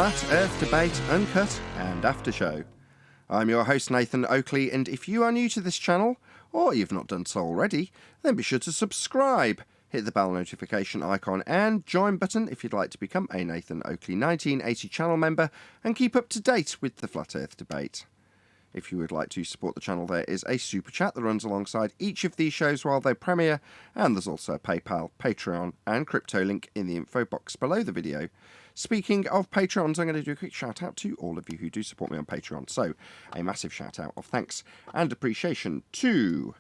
Flat Earth Debate Uncut and After Show. I'm your host Nathan Oakley, and if you are new to this channel, or you've not done so already, then be sure to subscribe, hit the bell notification icon and join button if you'd like to become a Nathan Oakley 1980 channel member and keep up to date with the Flat Earth Debate. If you would like to support the channel, there is a super chat that runs alongside each of these shows while they premiere, and there's also a PayPal, Patreon and crypto link in the info box below the video. Speaking of Patrons, I'm going to do a quick shout out to all of you who do support me on Patreon. So, a massive shout out of thanks and appreciation to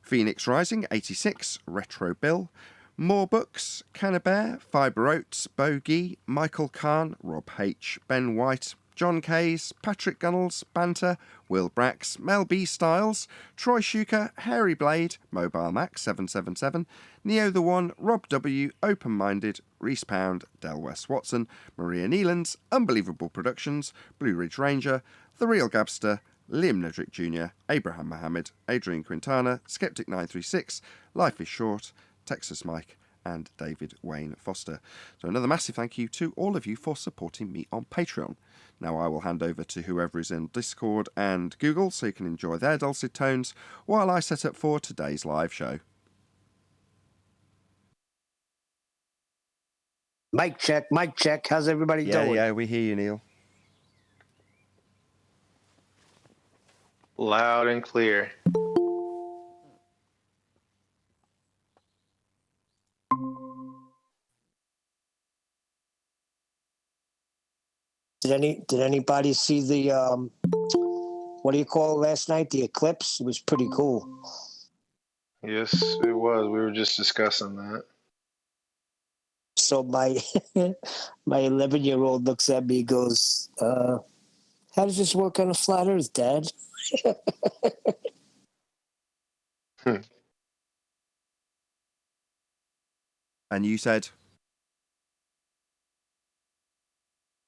Phoenix Rising 86, Retro Bill, More Books, Cannabear, Fibre Oats, Bogey, Michael Kahn, Rob H, Ben White, John Kays, Patrick Gunnels, Banter, Will Brax, Mel B Styles, Troy Shuker, Hairy Blade, Mobile Max 777, Neo the One, Rob W, Open Minded, Reese Pound, Del West Watson, Maria Neelands, Unbelievable Productions, Blue Ridge Ranger, The Real Gabster, Liam Nedrick Jr., Abraham Mohammed, Adrian Quintana, Skeptic 936, Life is Short, Texas Mike, and David Wayne Foster. So another massive thank you to all of you for supporting me on Patreon. Now I will hand over to whoever is in Discord and Google so you can enjoy their dulcet tones while I set up for today's live show. Mic check. How's everybody doing? Yeah, we hear you, Neil. Loud and clear. Did anybody see the what do you call it last night? The eclipse? It was pretty cool. Yes, it was. We were just discussing that. So my 11-year-old looks at me and goes, how does this work on a flat earth, Dad? And you said?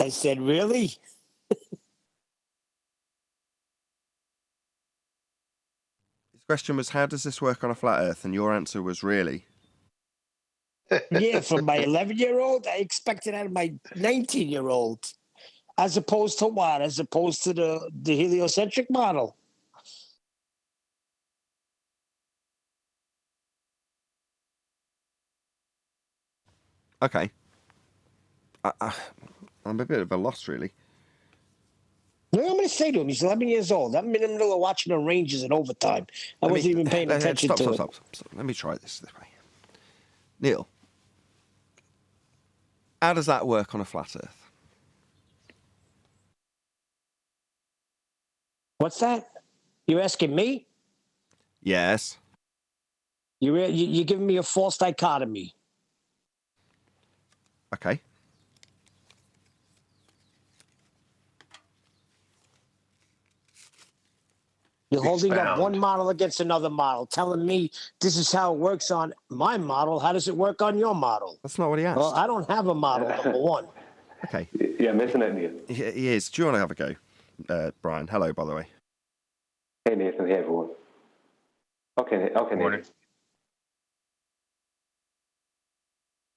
I said, really? His question was, how does this work on a flat earth? And your answer was, really? Yeah, from my 11-year-old, I expected out of my 19-year-old. As opposed to what? As opposed to the heliocentric model. Okay. I'm a bit of a loss, really. What am I going to say to him? He's 11 years old. I'm in the middle of watching the Rangers in overtime. I wasn't even paying attention to it. Stop. Let me try this way. Neil, how does that work on a flat earth? What's that? You're asking me? Yes. You're giving me a false dichotomy. Okay. You're holding up one model against another model, telling me this is how it works on my model. How does it work on your model? That's not what he asked. Well, I don't have a model, number one. Okay. Yeah, missing it, Neil. He is. Do you want to have a go, Brian? Hello, by the way. Hey, Nathan. Hey, everyone. Okay, Nathan.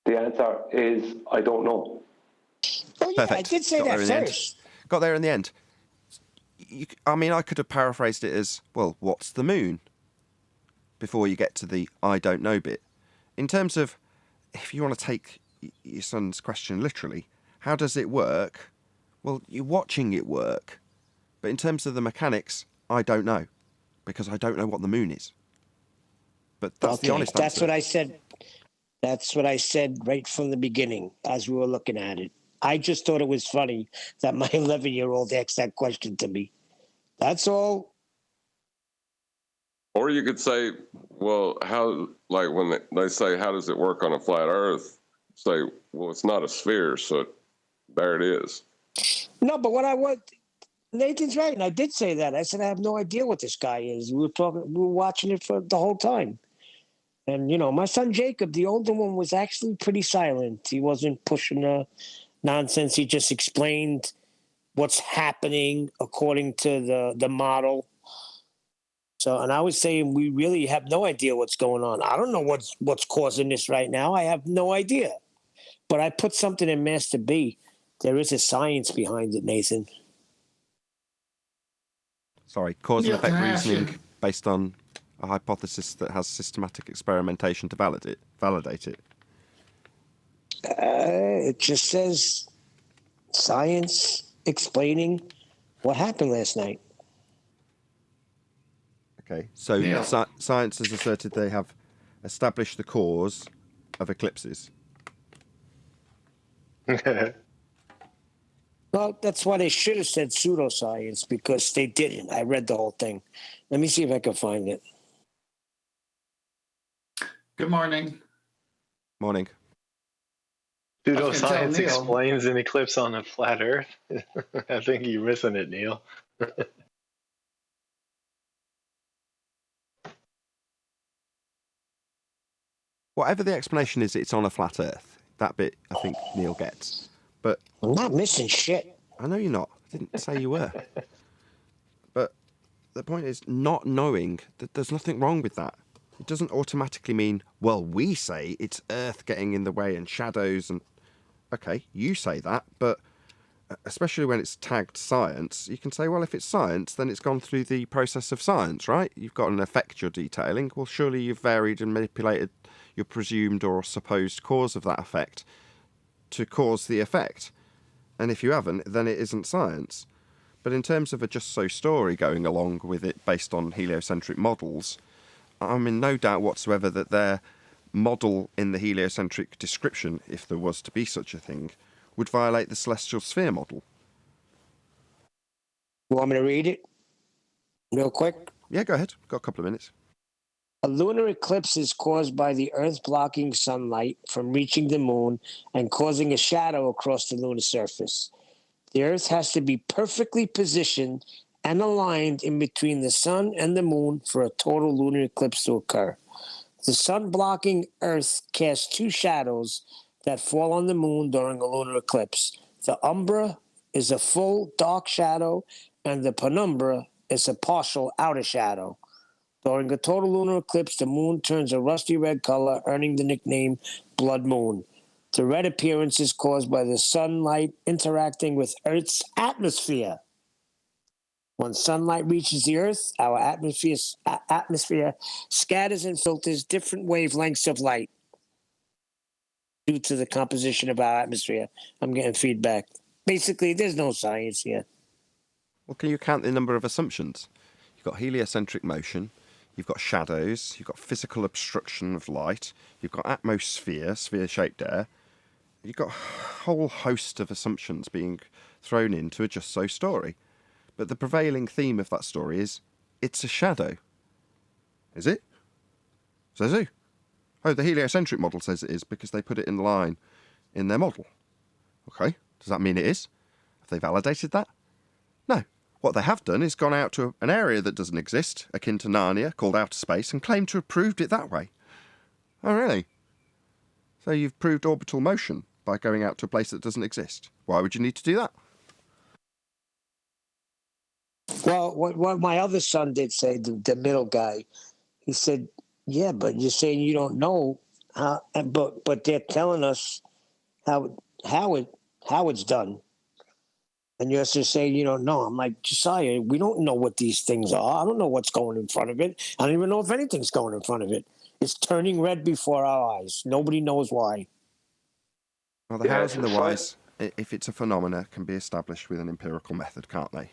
The answer is, I don't know. Oh, yeah, Perfect. I did say that first. Got there in the end. I could have paraphrased it as, well, what's the moon? Before you get to the I don't know bit. In terms of, if you want to take your son's question literally, how does it work? Well, you're watching it work. But in terms of the mechanics, I don't know. Because I don't know what the moon is. But that's the honest answer. That's what I said. That's what I said right from the beginning as we were looking at it. I just thought it was funny that my 11-year-old asked that question to me. That's all. Or you could say, well, how, like when they say, how does it work on a flat earth? Say, well, it's not a sphere, so there it is. No, but Nathan's right, and I did say that. I said, I have no idea what this guy is. We were watching it for the whole time. And, my son Jacob, the older one, was actually pretty silent. He wasn't pushing the nonsense. He just explained what's happening according to the model. So, and I was saying we really have no idea what's going on. I don't know what's causing this right now. I have no idea. But I put something in Master B there is a science behind it, Nathan. Sorry, cause and Yeah, effect can I ask you- reasoning based on a hypothesis that has systematic experimentation to validate it. It just says science explaining what happened last night. Okay, so Yeah. science has asserted they have established the cause of eclipses. Well, that's why they should have said pseudoscience, because they didn't. I read the whole thing. Let me see if I can find it. Good morning. Morning. Pseudoscience Neil. explains an eclipse on a flat Earth. I think you're missing it, Neil. Whatever the explanation is, it's on a flat Earth. That bit, I think Neil gets. But I'm not missing shit. I know you're not. I didn't say you were. But the point is, not knowing that there's nothing wrong with that. It doesn't automatically mean, well, we say it's Earth getting in the way and shadows and... Okay, you say that, but especially when it's tagged science, you can say, well, if it's science, then it's gone through the process of science, right? You've got an effect you're detailing. Well, surely you've varied and manipulated your presumed or supposed cause of that effect to cause the effect. And if you haven't, then it isn't science. But in terms of a just so story going along with it based on heliocentric models, I'm in no doubt whatsoever that their model in the heliocentric description, if there was to be such a thing, would violate the celestial sphere model. You want me to read it real quick? Yeah, go ahead. Got a couple of minutes. A lunar eclipse is caused by the Earth blocking sunlight from reaching the moon and causing a shadow across the lunar surface. The Earth has to be perfectly positioned and aligned in between the sun and the moon for a total lunar eclipse to occur. The sun blocking Earth casts two shadows that fall on the moon during a lunar eclipse. The umbra is a full dark shadow, and the penumbra is a partial outer shadow. During a total lunar eclipse, the moon turns a rusty red color, earning the nickname Blood Moon. The red appearance is caused by the sunlight interacting with Earth's atmosphere. When sunlight reaches the Earth, our atmosphere scatters and filters different wavelengths of light due to the composition of our atmosphere. I'm getting feedback. Basically, there's no science here. Well, can you count the number of assumptions? You've got heliocentric motion, you've got shadows, you've got physical obstruction of light, you've got atmosphere, sphere-shaped air. You've got a whole host of assumptions being thrown into a just so story. But the prevailing theme of that story is, it's a shadow. Is it? Says who? Oh, the heliocentric model says it is because they put it in the line in their model. Okay, does that mean it is? Have they validated that? No. What they have done is gone out to an area that doesn't exist, akin to Narnia, called outer space, and claimed to have proved it that way. Oh, really? So you've proved orbital motion by going out to a place that doesn't exist. Why would you need to do that? Well, what my other son did say, the middle guy, he said, yeah, but you're saying you don't know how, but they're telling us how it's done. And you're just saying you don't know. I'm like, Josiah, we don't know what these things are. I don't know what's going in front of it. I don't even know if anything's going in front of it. It's turning red before our eyes. Nobody knows why. Well, the Yeah, hows and the it's fine. whys, if it's a phenomena, can be established with an empirical method, can't they?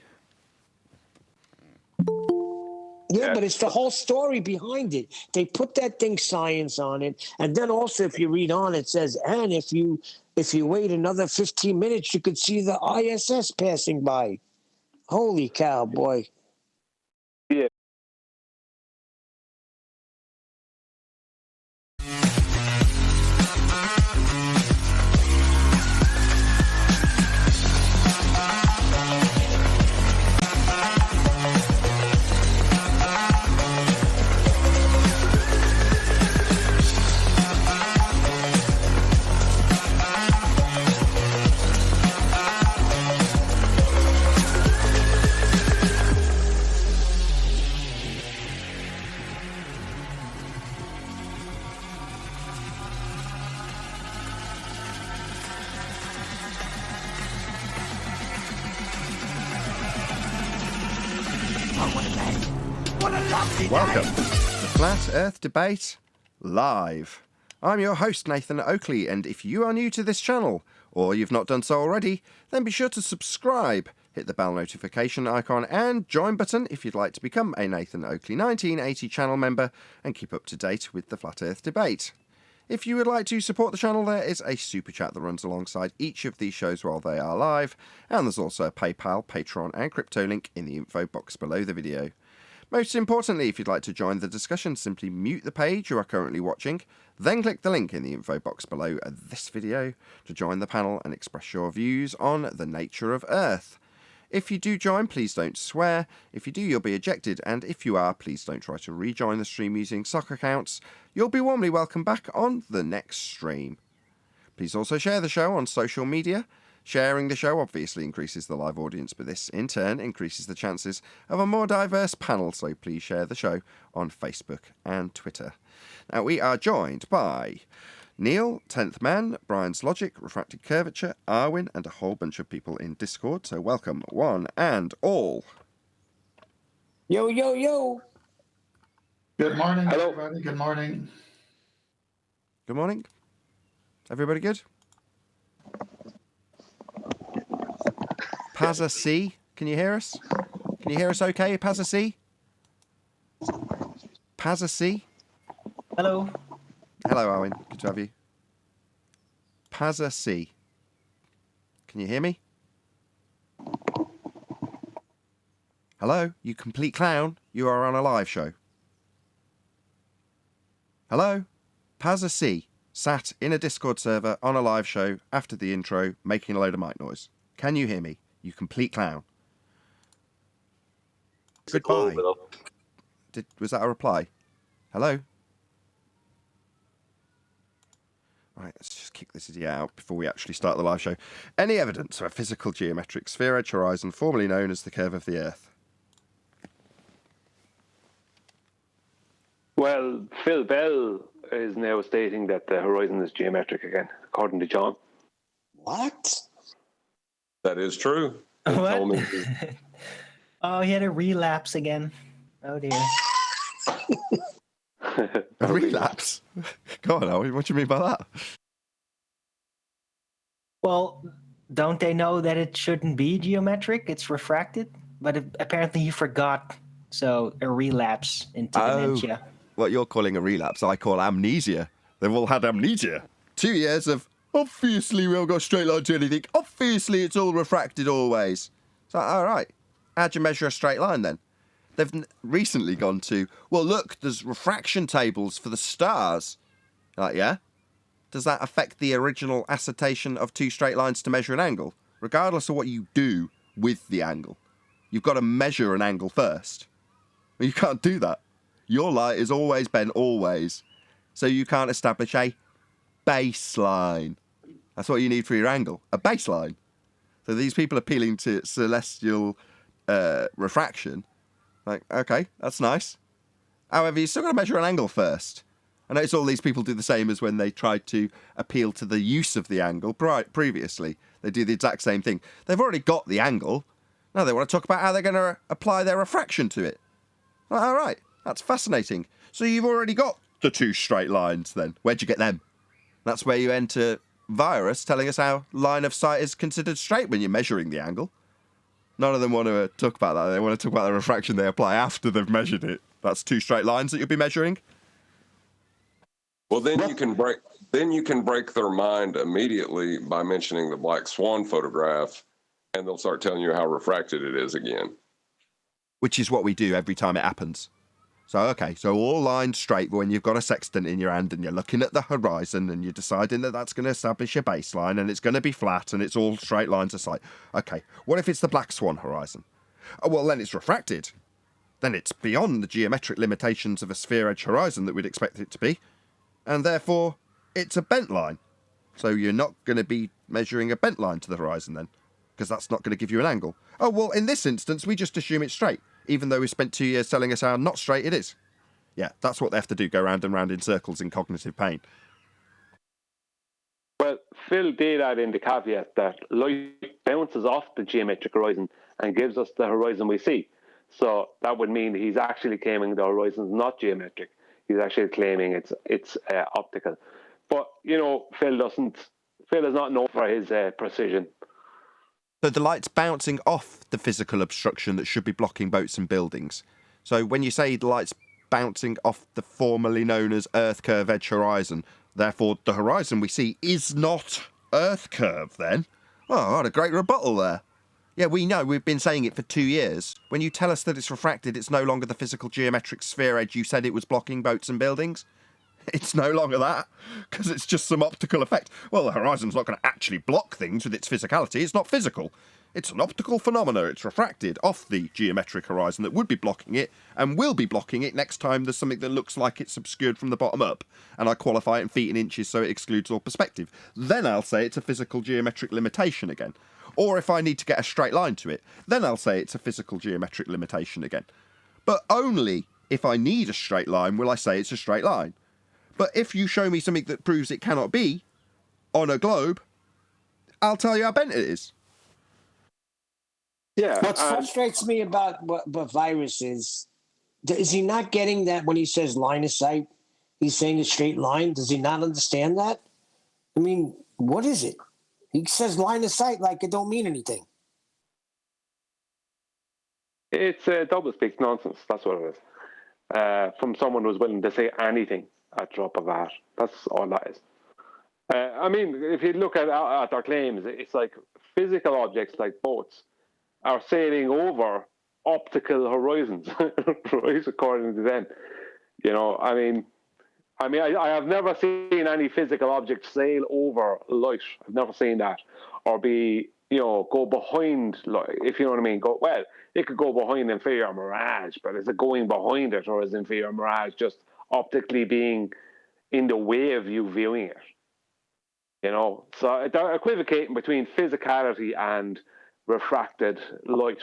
Yeah, but it's the whole story behind it. They put that thing science on it, and then also if you read on, it says, and if you wait another 15 minutes, you could see the ISS passing by. Holy cow, boy! Welcome to Flat Earth Debate Live. I'm your host, Nathan Oakley, and if you are new to this channel, or you've not done so already, then be sure to subscribe, hit the bell notification icon and join button if you'd like to become a Nathan Oakley 1980 channel member and keep up to date with the Flat Earth Debate. If you would like to support the channel, there is a super chat that runs alongside each of these shows while they are live, and there's also a PayPal, Patreon and crypto link in the info box below the video. Most importantly, if you'd like to join the discussion, simply mute the page you are currently watching, then click the link in the info box below this video to join the panel and express your views on the nature of Earth. If you do join, please don't swear. If you do, you'll be ejected, and if you are, please don't try to rejoin the stream using sock accounts. You'll be warmly welcomed back on the next stream. Please also share the show on social media. Sharing the show obviously increases the live audience, but this in turn increases the chances of a more diverse panel, so please share the show on Facebook and Twitter. Now, we are joined by Neil, 10th Man, Brian's Logic, Refracted Curvature, Arwin, and a whole bunch of people in Discord, so welcome one and all. Yo, yo, yo. Good morning, Hello. everybody. Good morning. Good morning. Everybody good? Pazza C, can you hear us? Can you hear us okay, Pazza C? Pazza C? Hello. Hello, Arwin. Good to have you. Pazza C. Can you hear me? Hello, you complete clown. You are on a live show. Hello? Pazza C sat in a Discord server on a live show after the intro, making a load of mic noise. Can you hear me? You complete clown. Goodbye. Was that a reply? Hello? Right, let's just kick this idiot out before we actually start the live show. Any evidence of a physical geometric sphere-edge horizon, formerly known as the curve of the Earth? Well, Phil Bell is now stating that the horizon is geometric again, according to John. What? That is true. They told me. Oh, he had a relapse again. Oh dear. A relapse? Go on, Owen, what do you mean by that? Well, don't they know that it shouldn't be geometric? It's refracted, but apparently he forgot. So a relapse into dementia. What you're calling a relapse, I call amnesia. They've all had amnesia. 2 years of, obviously we haven't got a straight line to anything. Obviously it's all refracted always. So, all right. How'd you measure a straight line then? They've recently gone to, well, look, there's refraction tables for the stars. Like, yeah? Does that affect the original assertion of two straight lines to measure an angle? Regardless of what you do with the angle. You've got to measure an angle first. Well, you can't do that. Your light is always bent, always. So you can't establish a baseline. That's what you need for your angle, a baseline. So these people appealing to celestial refraction, like, okay, that's nice. However, you've still got to measure an angle first. I notice all these people do the same as when they tried to appeal to the use of the angle previously. They do the exact same thing. They've already got the angle. Now they want to talk about how they're going to apply their refraction to it. Well, all right, that's fascinating. So you've already got the two straight lines then. Where'd you get them? That's where you enter virus telling us how line of sight is considered straight when you're measuring the angle. None of them want to talk about that. They want to talk about the refraction they apply after they've measured it. That's two straight lines that you'll be measuring. Well, then you can break their mind immediately by mentioning the black swan photograph, and they'll start telling you how refracted it is again. Which is what we do every time it happens. So, okay, so all lines straight when you've got a sextant in your hand and you're looking at the horizon and you're deciding that that's going to establish a baseline and it's going to be flat and it's all straight lines of sight. Okay, what if it's the black swan horizon? Oh, well, then it's refracted. Then it's beyond the geometric limitations of a sphere-edge horizon that we'd expect it to be. And therefore, it's a bent line. So you're not going to be measuring a bent line to the horizon then, because that's not going to give you an angle. Oh, well, in this instance, we just assume it's straight, even though we spent 2 years telling us how not straight it is. Yeah, that's what they have to do, go round and round in circles in cognitive pain. Well, Phil did add in the caveat that light bounces off the geometric horizon and gives us the horizon we see. So that would mean he's actually claiming the horizon is not geometric. He's actually claiming it's optical. But Phil is not known for his precision. So the light's bouncing off the physical obstruction that should be blocking boats and buildings. So when you say the light's bouncing off the formerly known as Earth curve edge horizon, therefore the horizon we see is not Earth curve then? Oh, what a great rebuttal there. Yeah, we know, we've been saying it for 2 years. When you tell us that it's refracted, it's no longer the physical geometric sphere edge you said it was blocking boats and buildings. It's no longer that, because it's just some optical effect. Well, the horizon's not going to actually block things with its physicality. It's not physical. It's an optical phenomena. It's refracted off the geometric horizon that would be blocking it and will be blocking it next time there's something that looks like it's obscured from the bottom up, and I qualify it in feet and inches so it excludes all perspective. Then I'll say it's a physical geometric limitation again. Or if I need to get a straight line to it, then I'll say it's a physical geometric limitation again. But only if I need a straight line will I say it's a straight line. But if you show me something that proves it cannot be on a globe, I'll tell you how bent it is. Yeah. What frustrates me about what virus is he not getting that when he says line of sight? He's saying a straight line. Does he not understand that? I mean, what is it? He says line of sight like it don't mean anything. It's double-speak nonsense. That's what it is. From someone who's willing to say anything at drop of a hat. That's all that is. I mean, if you look at our claims, it's like physical objects like boats are sailing over optical horizons, right? According to them, I have never seen any physical object sail over light. I've never seen that, or go behind light, if you know what I mean. It could go behind inferior mirage, but is it going behind it, or is inferior mirage just optically being in the way of you viewing it? So they're equivocating between physicality and refracted light,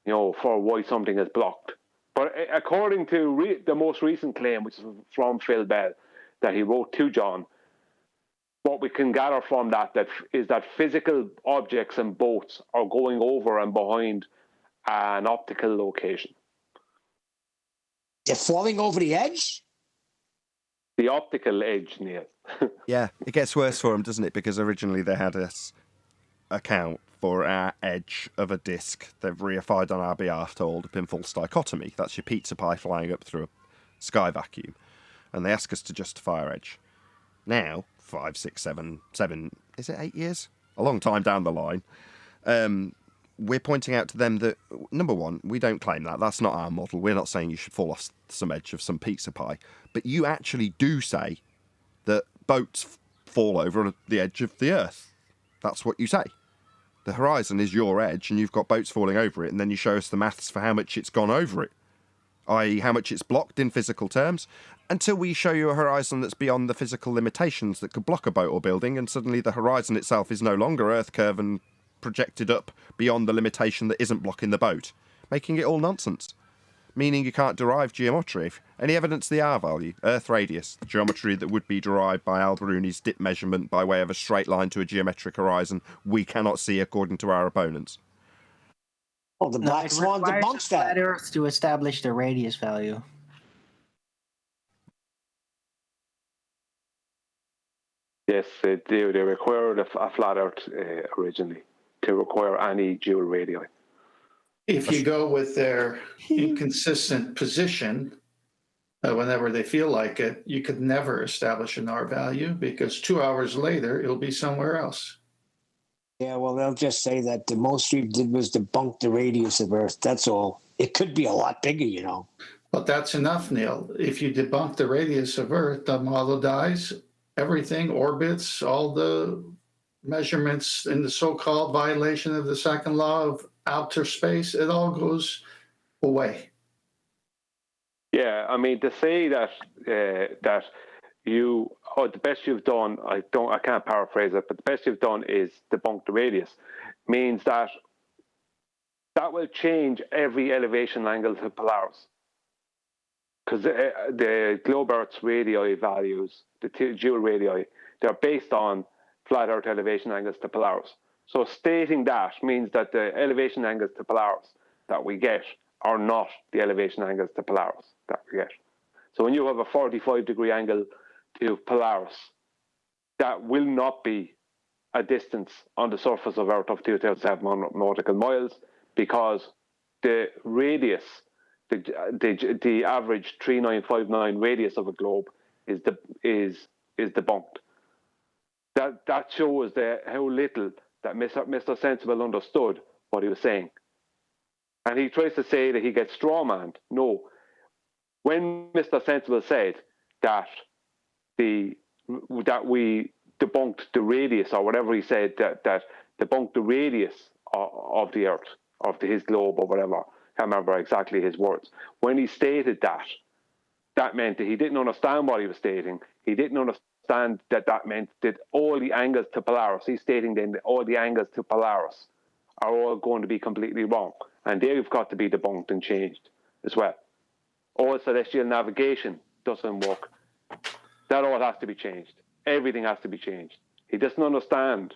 for why something is blocked. But according to the most recent claim, which is from Phil Bell, that he wrote to John, what we can gather from that is that physical objects and boats are going over and behind an optical location. They're falling over the edge? The optical edge, Neil. Yeah, it gets worse for them, doesn't it? Because originally they had us account for our edge of a disc. They've reified on our behalf to hold up in full dichotomy. That's your pizza pie flying up through a sky vacuum. And they ask us to justify our edge. Now, 5, 6, 7, is it 8 years? A long time down the line. We're pointing out to them that, number one, we don't claim that. That's not our model. We're not saying you should fall off some edge of some pizza pie. But you actually do say that boats fall over the edge of the Earth. That's what you say. The horizon is your edge, and you've got boats falling over it, and then you show us the maths for how much it's gone over it, i.e. how much it's blocked in physical terms, until we show you a horizon that's beyond the physical limitations that could block a boat or building, and suddenly the horizon itself is no longer Earth curve and projected up beyond the limitation that isn't blocking the boat, making it all nonsense. Meaning you can't derive geometry. Any evidence the R value, Earth radius, the geometry that would be derived by Al-Biruni's dip measurement by way of a straight line to a geometric horizon, we cannot see according to our opponents. Oh, the Black Swan debunks that. Flat Earth to establish the radius value. Yes, they do. They required a flat Earth originally to require any dual radii. If you go with their inconsistent position, whenever they feel like it, you could never establish an R value because 2 hours later, it'll be somewhere else. Yeah, well, they'll just say that the most we did was debunk the radius of Earth. That's all. It could be a lot bigger, But that's enough, Neil. If you debunk the radius of Earth, the model dies. Everything orbits, all the measurements in the so-called violation of the second law of outer space, it all goes away. Yeah, I mean, to say that the best you've done, I can't paraphrase it, but the best you've done is debunk the radius, means that will change every elevation angle to Polaris. Because the globe Earth's radii values, the dual radii, they're based on flat Earth elevation angles to Polaris. So stating that means that the elevation angles to Polaris that we get are not the elevation angles to Polaris that we get. So when you have a 45-degree angle to Polaris, that will not be a distance on the surface of Earth of 2,700 nautical miles, because the radius, the average 3959 radius of a globe is debunked. That shows how little that Mr. Sensible understood what he was saying. And he tries to say that he gets strawmanned. No. When Mr. Sensible said that we debunked the radius, or whatever he said, that debunked the radius of the Earth, of his globe or whatever, I can't remember exactly his words. When he stated that meant that he didn't understand what he was stating. He didn't understand that meant that all the angles to Polaris, he's stating then that all the angles to Polaris are all going to be completely wrong. And they've got to be debunked and changed as well. All celestial navigation doesn't work. That all has to be changed. Everything has to be changed. He doesn't understand.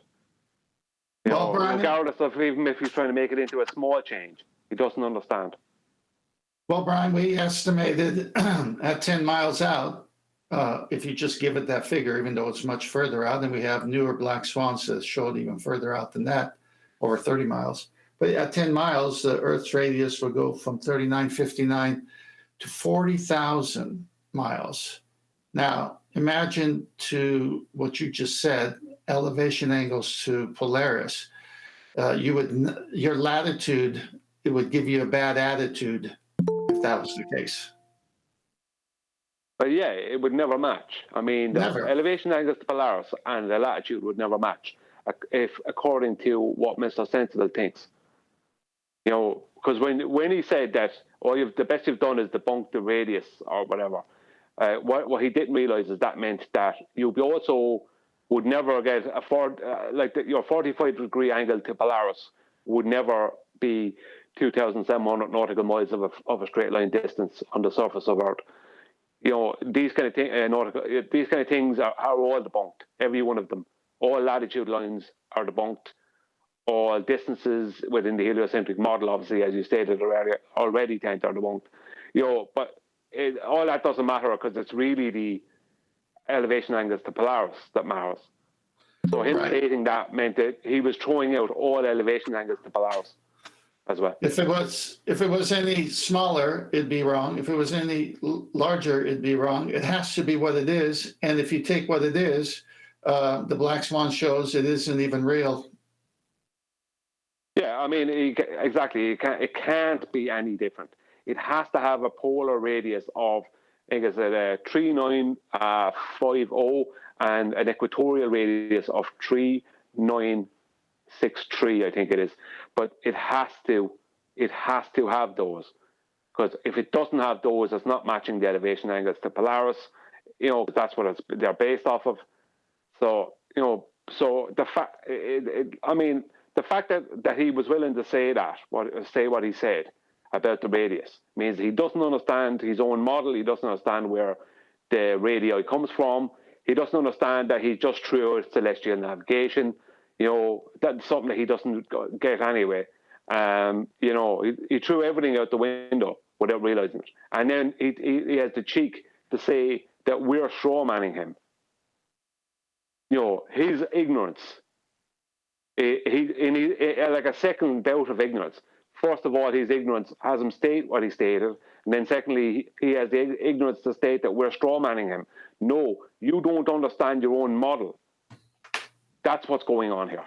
Regardless of even if he's trying to make it into a small change, he doesn't understand. Well, Brian, we estimated at 10 miles out, if you just give it that figure, even though it's much further out, and we have newer black swans that show it even further out than that, over 30 miles. But at 10 miles, the Earth's radius will go from 3959 to 40,000 miles. Now, imagine to what you just said, elevation angles to Polaris. Your latitude, it would give you a bad attitude if that was the case. But yeah, it would never match. I mean, the elevation angles to Polaris and the latitude would never match, if according to what Mr. Sensible thinks. Because when he said that, the best you've done is debunk the radius or whatever, what he didn't realize is that meant that you also would never get your 45-degree angle to Polaris would never be 2,700 nautical miles of a straight line distance on the surface of Earth. These kind of things are all debunked. Every one of them. All latitude lines are debunked. All distances within the heliocentric model, obviously, as you stated already, are debunked. But all that doesn't matter, because it's really the elevation angles to Polaris that matters. So him stating that meant that he was throwing out all elevation angles to Polaris as well. If it was any smaller, it'd be wrong. If it was any larger, it'd be wrong. It has to be what it is. And if you take what it is, the Black Swan shows it isn't even real. Yeah, I mean, exactly. It can't be any different. It has to have a polar radius of, I think it's 3950 and an equatorial radius of 3963, I think it is. But it has to have those, because if it doesn't have those, it's not matching the elevation angles to Polaris. That's what they're based off of. So so the fact, the fact that he was willing to say what he said about the radius means he doesn't understand his own model. He doesn't understand where the radii comes from. He doesn't understand that he just threw out celestial navigation. That's something that he doesn't get anyway. He threw everything out the window without realizing it. And then he has the cheek to say that we're strawmanning him. His ignorance. Like a second bout of ignorance. First of all, his ignorance has him state what he stated, and then secondly, he has the ignorance to state that we're strawmanning him. No, you don't understand your own model. That's what's going on here.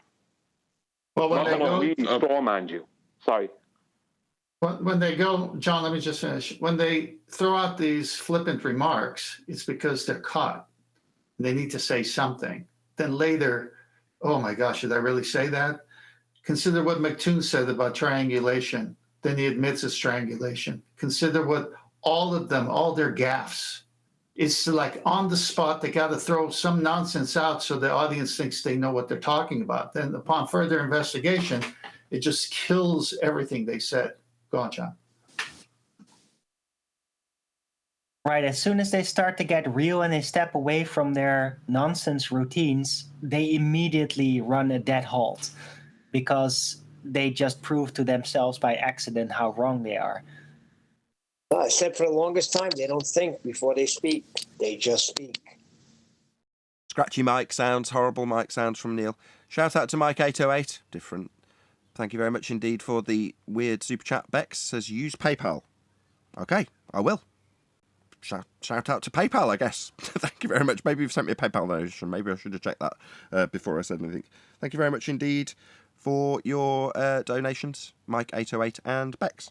Well, when we strawmanned you. Sorry. When they go, John, let me just finish. When they throw out these flippant remarks, it's because they're caught. They need to say something. Then later, oh my gosh, did I really say that? Consider what McToon said about triangulation. Then he admits it's triangulation. Consider what all their gaffes. It's like on the spot, they got to throw some nonsense out so the audience thinks they know what they're talking about. Then upon further investigation, it just kills everything they said. Go on, John. Right, as soon as they start to get real and they step away from their nonsense routines, they immediately run a dead halt, because they just prove to themselves by accident how wrong they are. I said for the longest time, they don't think before they speak. They just speak. Scratchy mic sounds, horrible mic sounds from Neil. Shout out to Mike808. Different. Thank you very much indeed for the weird super chat. Bex says use PayPal. Okay, I will. Shout out to PayPal, I guess. Thank you very much. Maybe you've sent me a PayPal donation. Maybe I should have checked that before I said anything. Thank you very much indeed for your donations, Mike808 and Bex.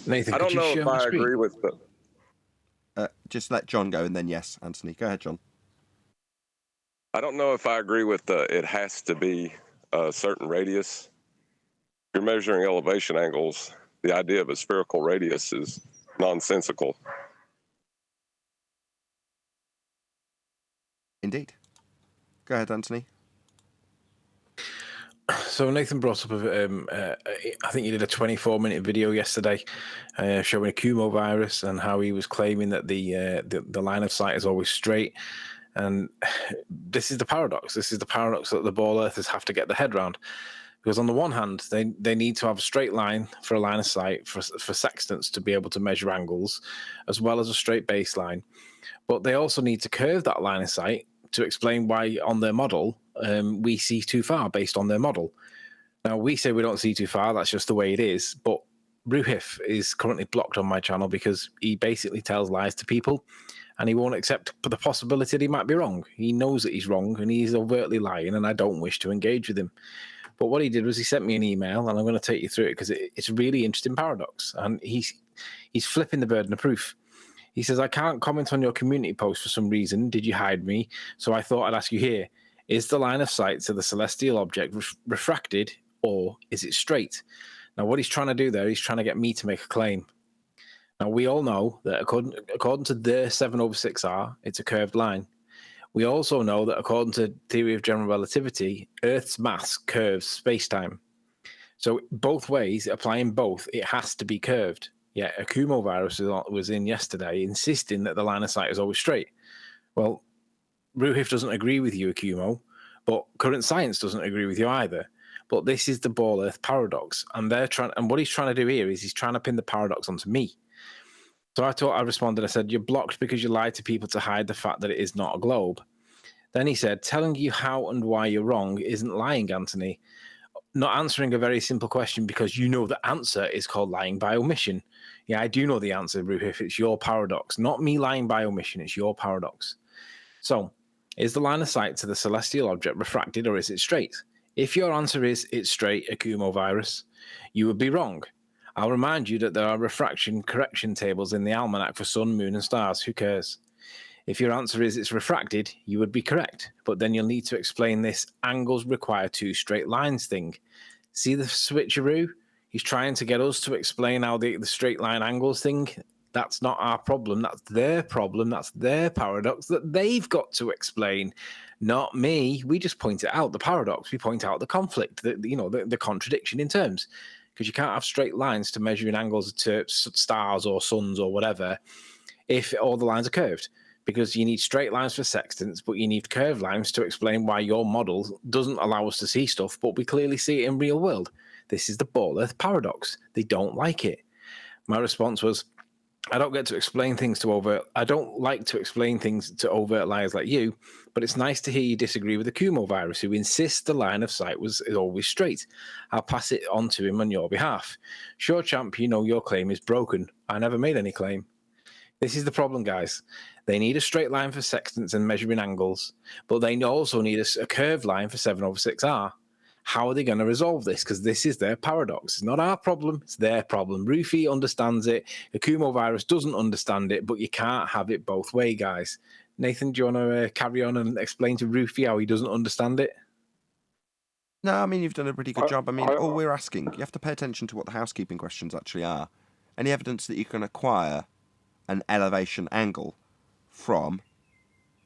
Nathan, I don't know if I agree with the. Just let John go and then yes, Anthony. Go ahead, John. I don't know if I agree with the. It has to be a certain radius. If you're measuring elevation angles, the idea of a spherical radius is nonsensical. Indeed. Go ahead, Anthony. So Nathan brought up, I think you did a 24-minute video yesterday showing a Kumo virus and how he was claiming that the line of sight is always straight. And this is the paradox. This is the paradox that the ball earthers have to get their head around. Because on the one hand, they need to have a straight line for a line of sight for sextants to be able to measure angles, as well as a straight baseline. But they also need to curve that line of sight to explain why on their model we see too far based on their model. Now, we say we don't see too far. That's just the way it is. But Ruhif is currently blocked on my channel because he basically tells lies to people and he won't accept the possibility that he might be wrong. He knows that he's wrong and he's overtly lying, and I don't wish to engage with him. But what he did was he sent me an email, and I'm going to take you through it because it's a really interesting paradox. And he's flipping the burden of proof. He says, I can't comment on your community post for some reason. Did you hide me? So I thought I'd ask you here. Is the line of sight to the celestial object refracted, or is it straight? Now, what he's trying to do there, he's trying to get me to make a claim. Now, we all know that according to their 7/6R, it's a curved line. We also know that according to theory of general relativity, Earth's mass curves space-time. So both ways, applying both, it has to be curved. Yeah, a Kumo virus was in yesterday insisting that the line of sight is always straight. Well, Ruhif doesn't agree with you, Kumo, but current science doesn't agree with you either. But this is the ball earth paradox. And what he's trying to do here is he's trying to pin the paradox onto me. So I responded, I said, you're blocked because you lied to people to hide the fact that it is not a globe. Then he said, telling you how and why you're wrong isn't lying, Anthony. Not answering a very simple question because you know the answer is called lying by omission. Yeah, I do know the answer, Ruhif. It's your paradox. Not me lying by omission. It's your paradox. So, is the line of sight to the celestial object refracted or is it straight? If your answer is it's straight, a Kumo virus, you would be wrong. I'll remind you that there are refraction correction tables in the almanac for sun, moon, and stars. Who cares? If your answer is it's refracted, you would be correct. But then you'll need to explain this angles require two straight lines thing. See the switcheroo? He's trying to get us to explain how the straight line angles thing. That's not our problem. That's their problem. That's their paradox that they've got to explain, not me. We just point it out, the paradox. We point out the conflict, the contradiction in terms. Because you can't have straight lines to measuring angles to stars or suns or whatever if all the lines are curved. Because you need straight lines for sextants, but you need curved lines to explain why your model doesn't allow us to see stuff, but we clearly see it in real world. This is the ball earth paradox. They don't like it. My response was, I don't like to explain things to overt liars like you, but it's nice to hear you disagree with the Kumo virus, who insists the line of sight is always straight. I'll pass it on to him on your behalf. Sure, champ, you know your claim is broken. I never made any claim. This is the problem, guys. They need a straight line for sextants and measuring angles, but they also need a curved line for 7/6R. How are they going to resolve this? Because this is their paradox. It's not our problem. It's their problem. Rufi understands it. The Kumo virus doesn't understand it, but you can't have it both ways, guys. Nathan, do you want to carry on and explain to Rufi how he doesn't understand it? No, I mean, you've done a pretty good job. I mean, all we're asking, you have to pay attention to what the housekeeping questions actually are. Any evidence that you can acquire an elevation angle from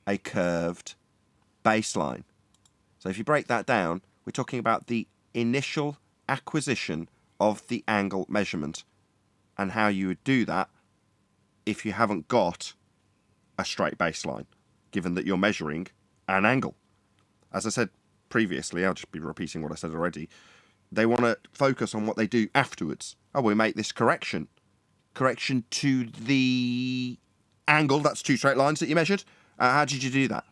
a curved baseline. So if you break that down, we're talking about the initial acquisition of the angle measurement and how you would do that if you haven't got a straight baseline, given that you're measuring an angle. As I said previously, I'll just be repeating what I said already, They want to focus on what they do afterwards. Oh, we make this correction. Correction to the angle. That's 2 straight lines that you measured. How did you do that?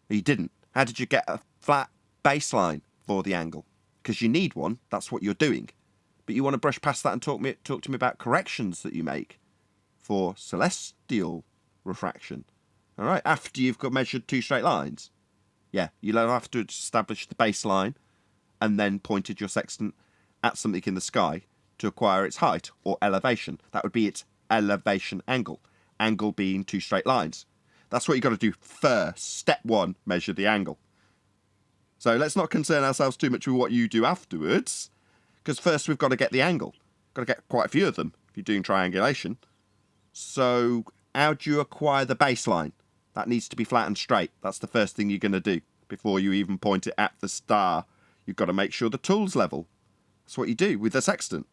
You didn't. How did you get a flat baseline for the angle? Because you need one. That's what you're doing. But you want to brush past that and talk to me about corrections that you make for celestial refraction. All right, after you've got measured 2 straight lines. Yeah, you'll have to establish the baseline and then pointed your sextant at something in the sky to acquire its height or elevation. That would be its elevation angle. Angle being 2 straight lines. That's what you've got to do first. Step 1, measure the angle. So let's not concern ourselves too much with what you do afterwards, because first we've got to get the angle. Got to get quite a few of them if you're doing triangulation. So how do you acquire the baseline? That needs to be flat and straight. That's the first thing you're going to do before you even point it at the star. You've got to make sure the tool's level. That's what you do with the sextant.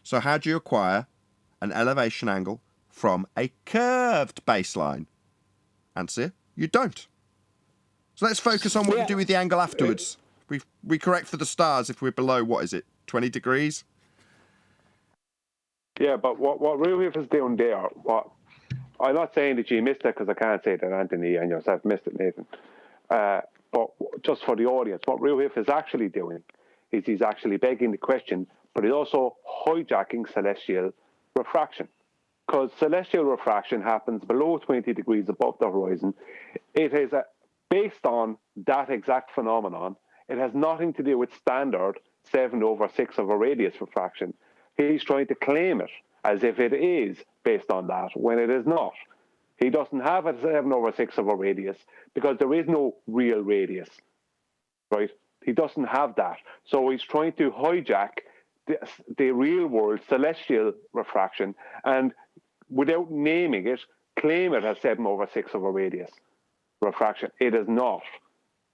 So how do you acquire an elevation angle from a curved baseline? Answer, you don't. So let's focus on what you do with the angle afterwards. We correct for the stars if we're below, 20 degrees? Yeah, but what Ruhif is doing there, I'm not saying that you missed it because I can't say that Anthony and yourself missed it, Nathan. But just for the audience, what Ruhif is actually doing is he's actually begging the question, but he's also hijacking celestial refraction. Because celestial refraction happens below 20 degrees above the horizon. It is based on that exact phenomenon. It has nothing to do with standard 7/6 of a radius refraction. He's trying to claim it as if it is based on that, when it is not. He doesn't have a 7/6 of a radius because there is no real radius, right? He doesn't have that. So he's trying to hijack the real world celestial refraction and, without naming it, claim it as 7/6 of a radius refraction. It is not.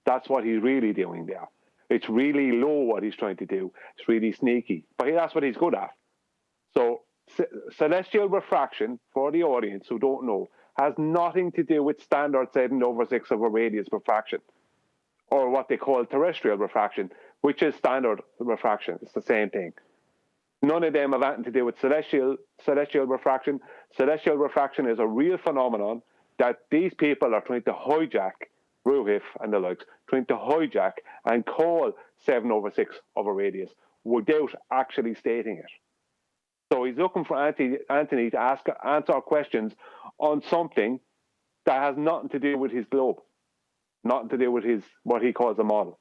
That's what he's really doing there. It's really low what he's trying to do. It's really sneaky, but that's what he's good at. So celestial refraction, for the audience who don't know, has nothing to do with standard 7/6 of a radius refraction, or what they call terrestrial refraction, which is standard refraction. It's the same thing. None of them have anything to do with celestial refraction. Celestial refraction is a real phenomenon that these people are trying to hijack, Ruhif and the likes, trying to hijack and call 7/6 of a radius without actually stating it. So he's looking for Anthony to answer questions on something that has nothing to do with his globe, nothing to do with what he calls a model.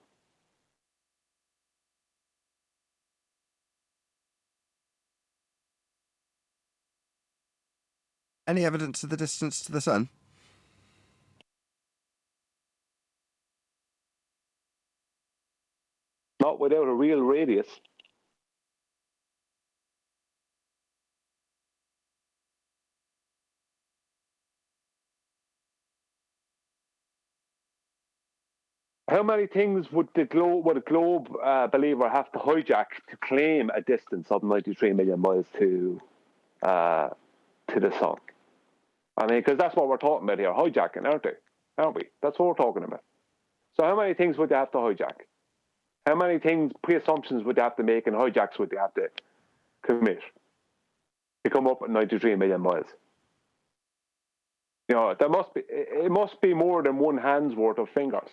Any evidence of the distance to the sun? Not without a real radius. How many things would a globe believer have to hijack to claim a distance of 93 million miles to the sun? I mean, because that's what we're talking about here, hijacking, aren't we? That's what we're talking about. So how many things would they have to hijack? How many pre-assumptions would they have to make, and hijacks would they have to commit to come up with 93 million miles? You know, it must be more than one hand's worth of fingers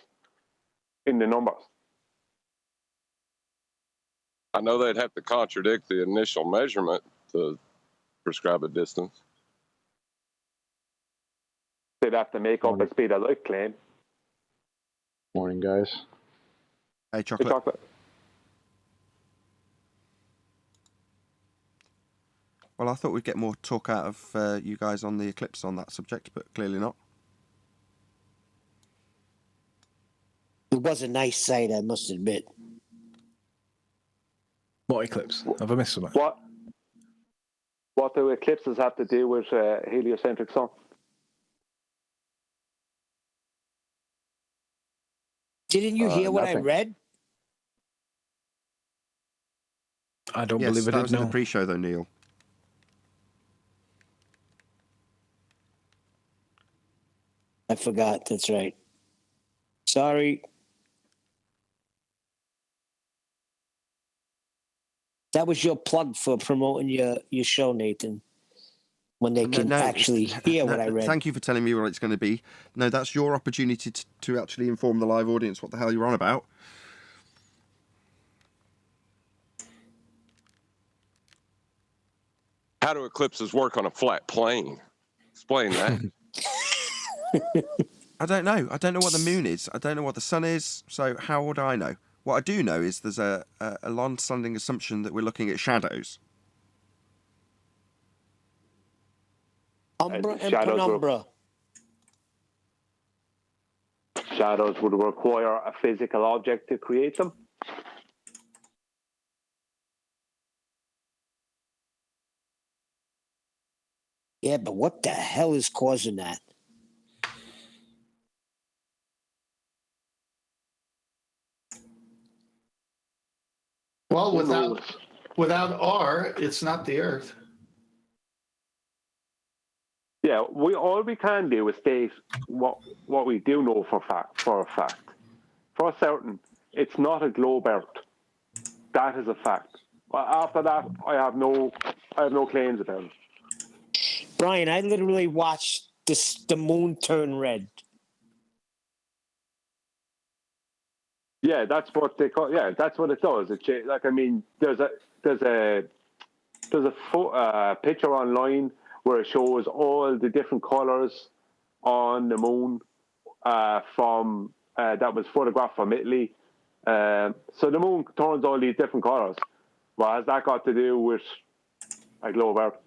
in the numbers. I know they'd have to contradict the initial measurement to prescribe a distance. They'd have to make up a speed of light claim. Morning, guys. Hey, Chocolate. Hey, Chocolate. Well, I thought we'd get more talk out of you guys on the eclipse on that subject, but clearly not. It was a nice sight, I must admit. What eclipse? Have I missed something? What do eclipses have to do with heliocentric sun? Didn't you hear what I nothing. read? I don't Yes, believe I that did. was in No. the pre-show, though, Neil. I forgot. That's right. Sorry. That was your plug for promoting your show, Nathan. When they can actually hear what I read. Thank you for telling me what it's going to be. No, that's your opportunity to actually inform the live audience what the hell you're on about. How do eclipses work on a flat plane? Explain that. I don't know. I don't know what the moon is. I don't know what the sun is. So how would I know? What I do know is there's a long-standing assumption that we're looking at shadows. Umbra and penumbra. Shadows would require a physical object to create them. Yeah, but what the hell is causing that? Well, without R, it's not the Earth. Yeah, all we can do is state what we do know for a fact. For certain, it's not a globe Earth. That is a fact. Well, after that, I have no claims about it. Brian, I literally watched the moon turn red. Yeah, that's what they call. Yeah, that's what it does. There's a picture online where it shows all the different colors on the moon from that was photographed from Italy. So the moon turns all these different colors. What has that got to do with a globe Earth?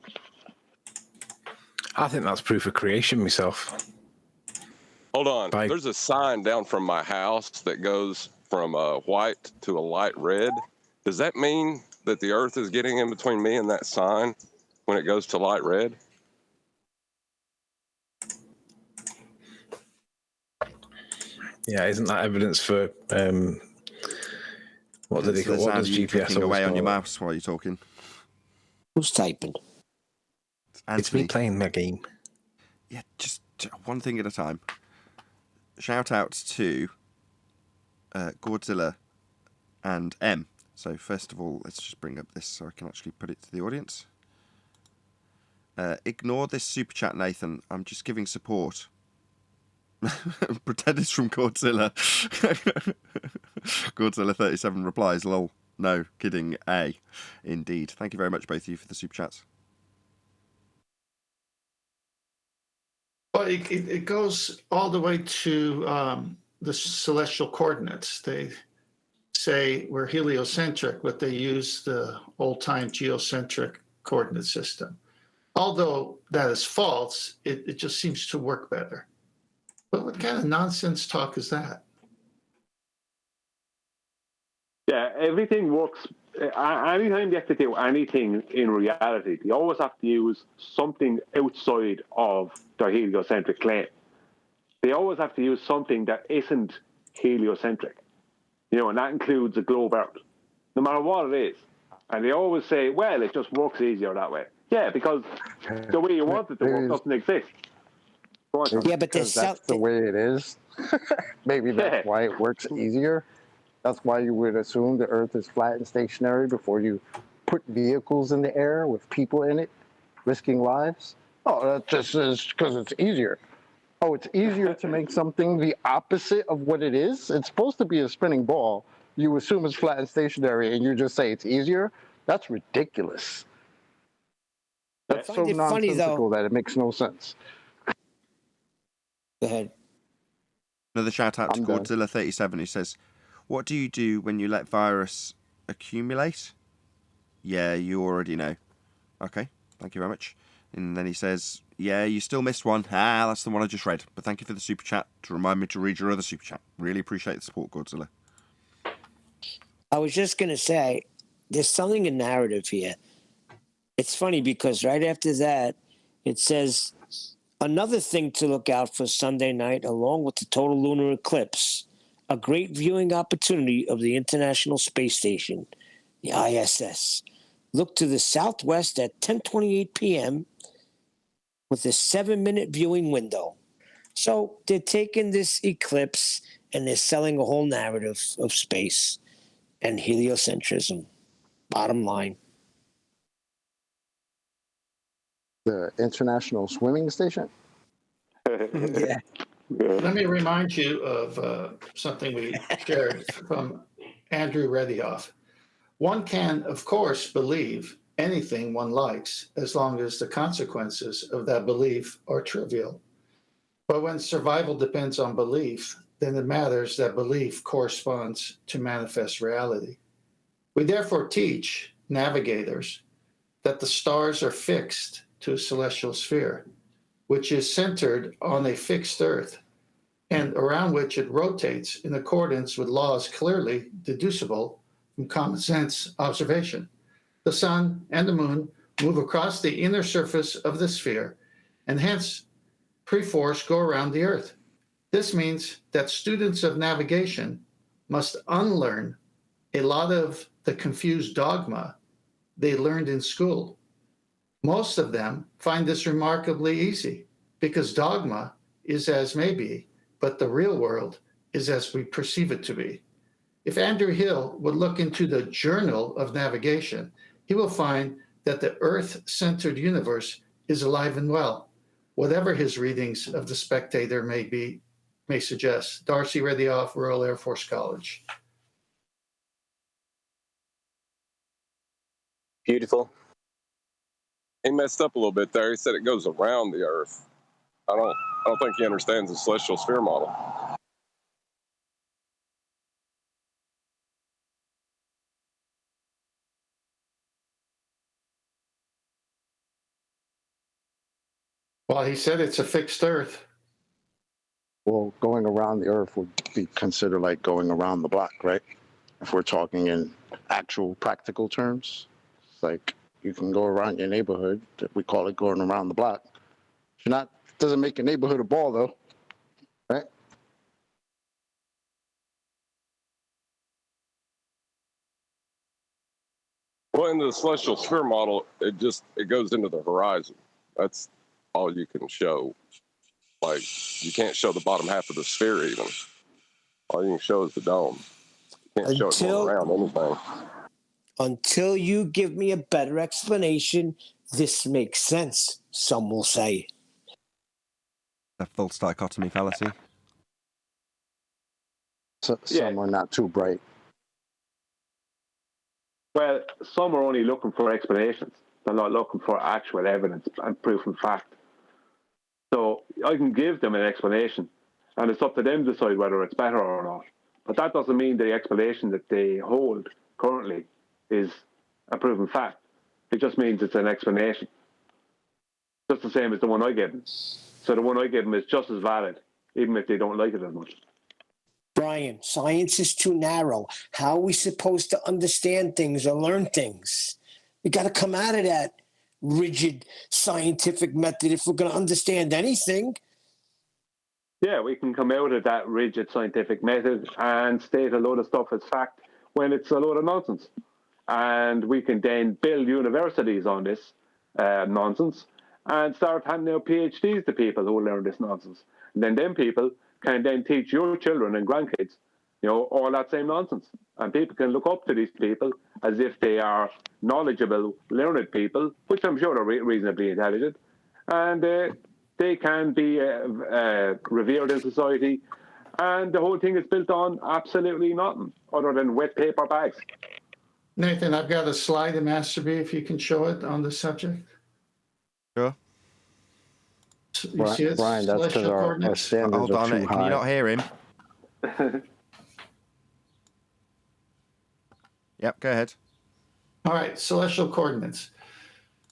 I think that's proof of creation myself. Hold on. There's a sign down from my house that goes from white to a light red. Does that mean that the Earth is getting in between me and that sign when it goes to light red? Yeah, isn't that evidence for what do they call? What does GPS away on your call it? mouse while you're talking? Who's typing? It's me playing my game. Yeah, just one thing at a time. Shout out to Godzilla and M. So first of all, let's just bring up this so I can actually put it to the audience. Ignore this super chat, Nathan. I'm just giving support. Pretend it's from Godzilla. Godzilla 37 replies, lol. No, kidding, A. Indeed. Thank you very much, both of you, for the super chats. Well, it goes all the way to the celestial coordinates. They say we're heliocentric, but they use the old-time geocentric coordinate system. Although that is false, it just seems to work better. But what kind of nonsense talk is that? Yeah, everything works. Anytime you have to do anything in reality, you always have to use something outside of their heliocentric claim. They always have to use something that isn't heliocentric. And that includes a globe Earth, no matter what it is. And they always say, well, it just works easier that way. Yeah, because the way you want it to work doesn't exist. Yeah, but that's the way it is. Maybe that's why it works easier. That's why you would assume the Earth is flat and stationary before you put vehicles in the air with people in it, risking lives. Oh, that just is because it's easier. Oh, it's easier to make something the opposite of what it is. It's supposed to be a spinning ball. You assume it's flat and stationary, and you just say it's easier. That's ridiculous. That's so nonsensical that it makes no sense. Go ahead. Another shout out to Godzilla 37 who says, "What do you do when you let virus accumulate?" Yeah, you already know. Okay, thank you very much. And then he says, "Yeah, you still missed one. That's the one I just read. But thank you for the super chat to remind me to read your other super chat. Really appreciate the support, Godzilla." I was just going to say, there's something in narrative here. It's funny because right after that, it says, another thing to look out for Sunday night, along with the total lunar eclipse, a great viewing opportunity of the International Space Station, the ISS. Look to the southwest at 10:28 p.m. with a 7-minute viewing window. So they're taking this eclipse and they're selling a whole narrative of space and heliocentrism. Bottom line. The International Swimming Station? Yeah. Let me remind you of something we shared from Andrew Redioff. One can, of course, believe anything one likes as long as the consequences of that belief are trivial. But when survival depends on belief, then it matters that belief corresponds to manifest reality. We therefore teach navigators that the stars are fixed to a celestial sphere, which is centered on a fixed Earth, and around which it rotates in accordance with laws clearly deducible from common sense observation. The sun and the moon move across the inner surface of the sphere, and hence perforce go around the Earth. This means that students of navigation must unlearn a lot of the confused dogma they learned in school. Most of them find this remarkably easy because dogma is as may be, but the real world is as we perceive it to be. If Andrew Hill would look into the Journal of Navigation, he will find that the Earth-centered universe is alive and well, whatever his readings of The Spectator may suggest. Darcy Redioff, Royal Air Force College. Beautiful. He messed up a little bit there. He said it goes around the Earth. I don't think he understands the celestial sphere model. Well, he said it's a fixed Earth. Well, going around the Earth would be considered like going around the block, right? If we're talking in actual practical terms, it's like you can go around your neighborhood. We call it going around the block. Doesn't make your neighborhood a ball, though, right? Well, in the celestial sphere model, it goes into the horizon. That's all you can show. Like, you can't show the bottom half of the sphere even. All you can show is the dome. You can't show it going around anything. Until you give me a better explanation, this makes sense, some will say. A false dichotomy fallacy. Some are not too bright. Well, some are only looking for explanations. They're not looking for actual evidence and proof and fact. So I can give them an explanation, and it's up to them to decide whether it's better or not. But that doesn't mean the explanation that they hold currently is a proven fact. It just means it's an explanation. Just the same as the one I give them. So the one I give them is just as valid, even if they don't like it as much. Brian, science is too narrow. How are we supposed to understand things or learn things? We got to come out of that rigid scientific method if we're going to understand anything. Yeah, we can come out of that rigid scientific method and state a load of stuff as fact when it's a load of nonsense. And we can then build universities on this nonsense and start handing out PhDs to people who learn this nonsense. And then them people can then teach your children and grandkids, all that same nonsense. And people can look up to these people as if they are knowledgeable, learned people, which I'm sure are reasonably intelligent. And they can be revered in society. And the whole thing is built on absolutely nothing other than wet paper bags. Nathan, I've got a slide in Master B if you can show it on the subject. Sure. You see it? Brian, that's because our standards Hold are on, too can you high. not hear him? Yep, go ahead. All right, celestial coordinates.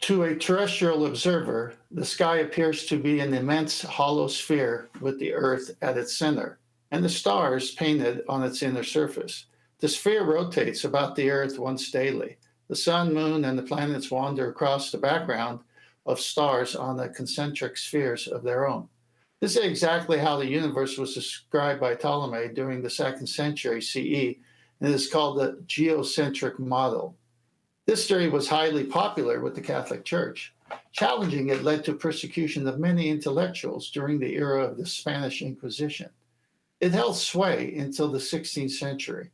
To a terrestrial observer, the sky appears to be an immense hollow sphere with the Earth at its center, and the stars painted on its inner surface. The sphere rotates about the Earth once daily. The sun, moon, and the planets wander across the background of stars on the concentric spheres of their own. This is exactly how the universe was described by Ptolemy during the 2nd century CE, and it is called the geocentric model. This theory was highly popular with the Catholic Church. Challenging it led to persecution of many intellectuals during the era of the Spanish Inquisition. It held sway until the 16th century,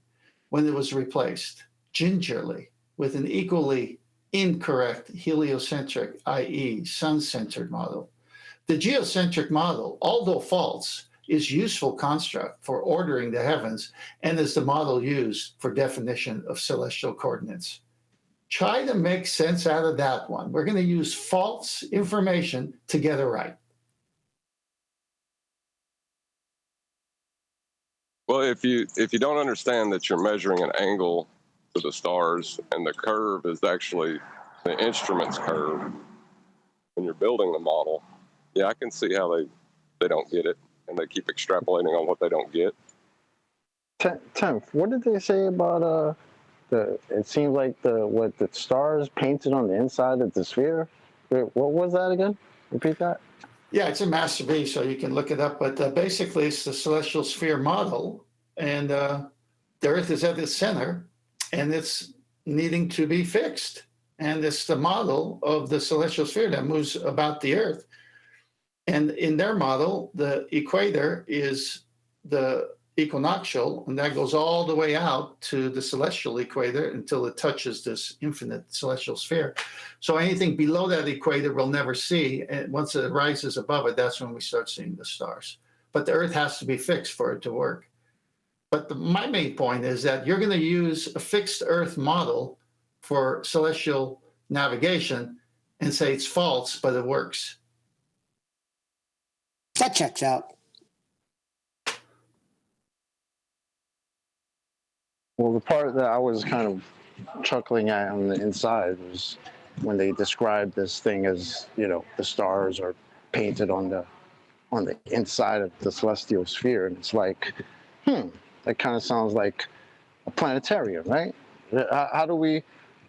when it was replaced, gingerly, with an equally incorrect heliocentric, i.e., sun-centered model. The geocentric model, although false, is useful construct for ordering the heavens and is the model used for definition of celestial coordinates. Try to make sense out of that one. We're going to use false information to get it right. Well, if you don't understand that you're measuring an angle to the stars and the curve is actually the instrument's curve when you're building the model, yeah, I can see how they don't get it and they keep extrapolating on what they don't get. Tim, what did they say about it seems like the stars painted on the inside of the sphere? What was that again? Repeat that. Yeah, it's a masterpiece, so you can look it up. But basically, it's the celestial sphere model, and the Earth is at its center, and it's needing to be fixed. And it's the model of the celestial sphere that moves about the Earth. And in their model, the equator is the equinoctial, and that goes all the way out to the celestial equator until it touches this infinite celestial sphere. So anything below that equator we'll never see. And once it rises above it, that's when we start seeing the stars. But the Earth has to be fixed for it to work. But my main point is that you're going to use a fixed Earth model for celestial navigation and say it's false, but it works. That checks out. Well, the part that I was kind of chuckling at on the inside was when they described this thing as, the stars are painted on the inside of the celestial sphere, and it's like, that kind of sounds like a planetarium, right? How do we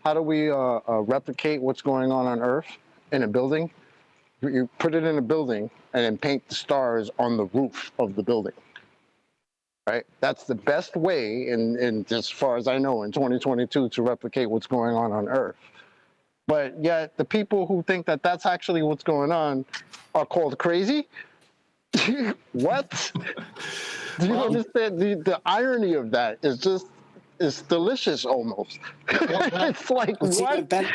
replicate what's going on Earth in a building? You put it in a building and then paint the stars on the roof of the building. Right? That's the best way, in as far as I know, in 2022 to replicate what's going on Earth. But yet, the people who think that that's actually what's going on are called crazy? What? Do you understand? The irony of that is delicious almost. It's like, what's what?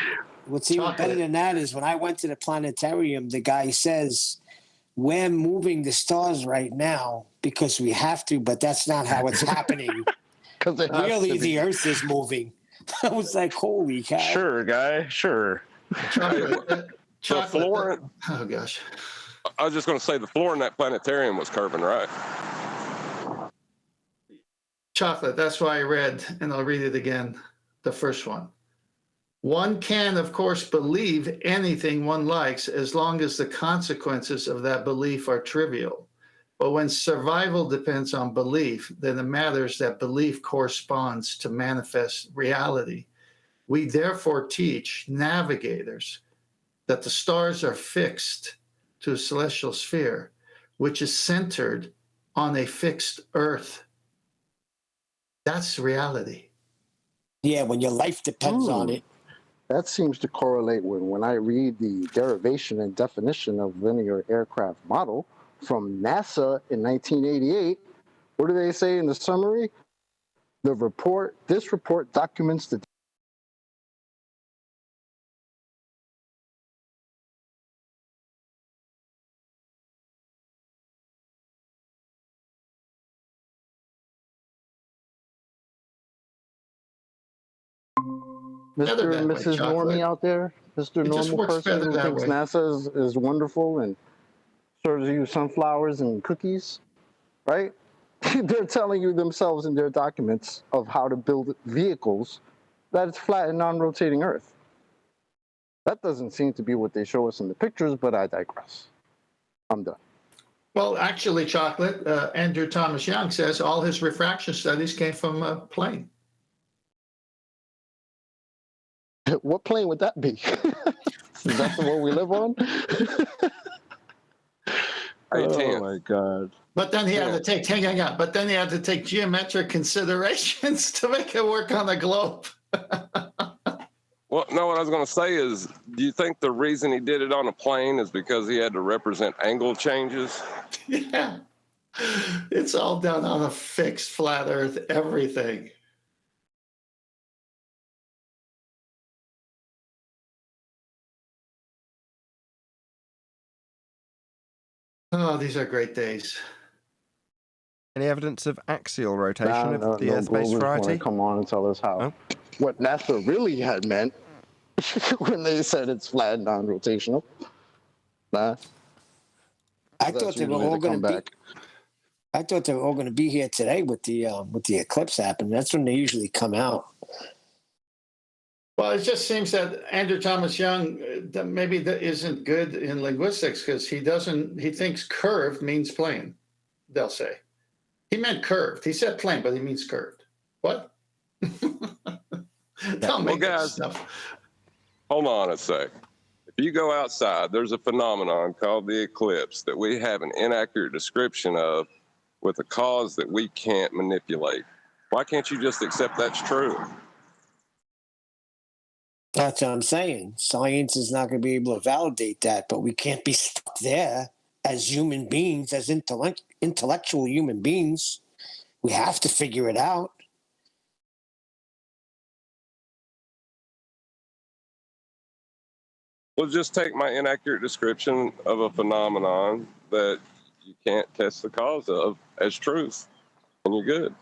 What's even better than that is when I went to the planetarium, the guy says, we're moving the stars right now because we have to, but that's not how it's happening. Really, the Earth is moving. I was like, holy cow. Sure, guy, sure. Chocolate. The floor, oh, gosh. I was just going to say the floor in that planetarium was curving, right? Chocolate, that's why I read, and I'll read it again, the first one. One can, of course, believe anything one likes as long as the consequences of that belief are trivial. But when survival depends on belief, then it matters that belief corresponds to manifest reality. We therefore teach navigators that the stars are fixed to a celestial sphere, which is centered on a fixed Earth. That's reality. Yeah, when your life depends on it. That seems to correlate with when I read the derivation and definition of linear aircraft model from NASA in 1988. What do they say in the summary? This report documents the Mr. and Mrs. Normie out there, Mr. Normal person who thinks NASA is wonderful and serves you sunflowers and cookies, right? They're telling you themselves in their documents of how to build vehicles that it's flat and non-rotating Earth. That doesn't seem to be what they show us in the pictures, but I digress. I'm done. Well, actually, Chocolate, Andrew Thomas Young says all his refraction studies came from a plane. What plane would that be? Is that the one we live on? Oh my God! But then he had to take But then he had to take geometric considerations to make it work on the globe. Well, no. What I was going to say is, do you think the reason he did it on a plane is because he had to represent angle changes? Yeah, it's all done on a fixed flat Earth. Everything. Oh, these are great days. Any evidence of axial rotation of the Earth-based globalists variety? want to come on and tell us how what NASA really had meant when they said it's flat, non-rotational. Nah, I thought they were all going to be. I thought they were all going to be here today with the eclipse happening. That's when they usually come out. Well, it just seems that Andrew Thomas Young that maybe that isn't good in linguistics because he thinks curved means plane. They'll say he meant curved. He said plane, but he means curved. What? Don't make that stuff. Hold on a sec. If you go outside, there's a phenomenon called the eclipse that we have an inaccurate description of with a cause that we can't manipulate. Why can't you just accept that's true? That's what I'm saying. Science is not going to be able to validate that, but we can't be stuck there as human beings, as intellectual human beings. We have to figure it out. Well, just take my inaccurate description of a phenomenon that you can't test the cause of as truth, and you're good.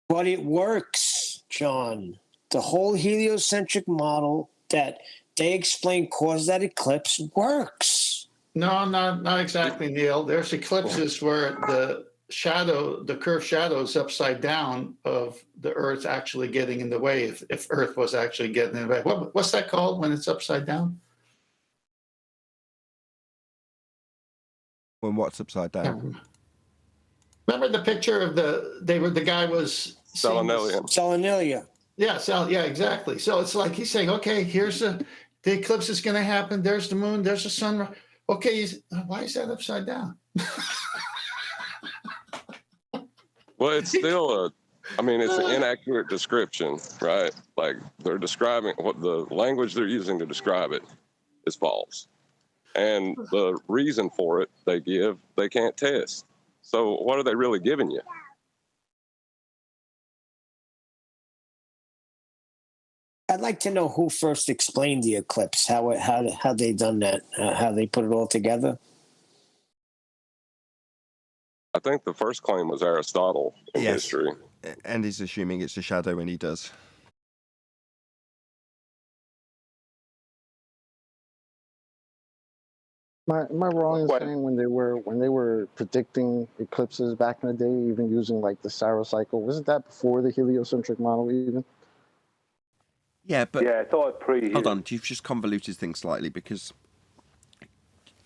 But it works, John. The whole heliocentric model that they explain caused that eclipse works. No, not exactly, Neil. There's eclipses where the curved shadow is upside down of the Earth actually getting in the way, if Earth was actually getting in the way. What's that called when it's upside down? When what's upside down? Remember the picture of the guy was Selenilia. Yeah, exactly. So it's like he's saying, okay, here's the eclipse is going to happen. There's the moon. There's the sun. Okay, why is that upside down? Well, it's still it's an inaccurate description, right? Like they're describing what the language they're using to describe it is false. And the reason for it they can't test. So what are they really giving you? I'd like to know who first explained the eclipse, how they done that, how they put it all together. I think the first claim was Aristotle in history. And he's assuming it's a shadow when he does. Am I wrong in saying when they were predicting eclipses back in the day, even using like the Saros cycle, wasn't that before the heliocentric model even? Yeah, but I thought hold on, you've just convoluted things slightly because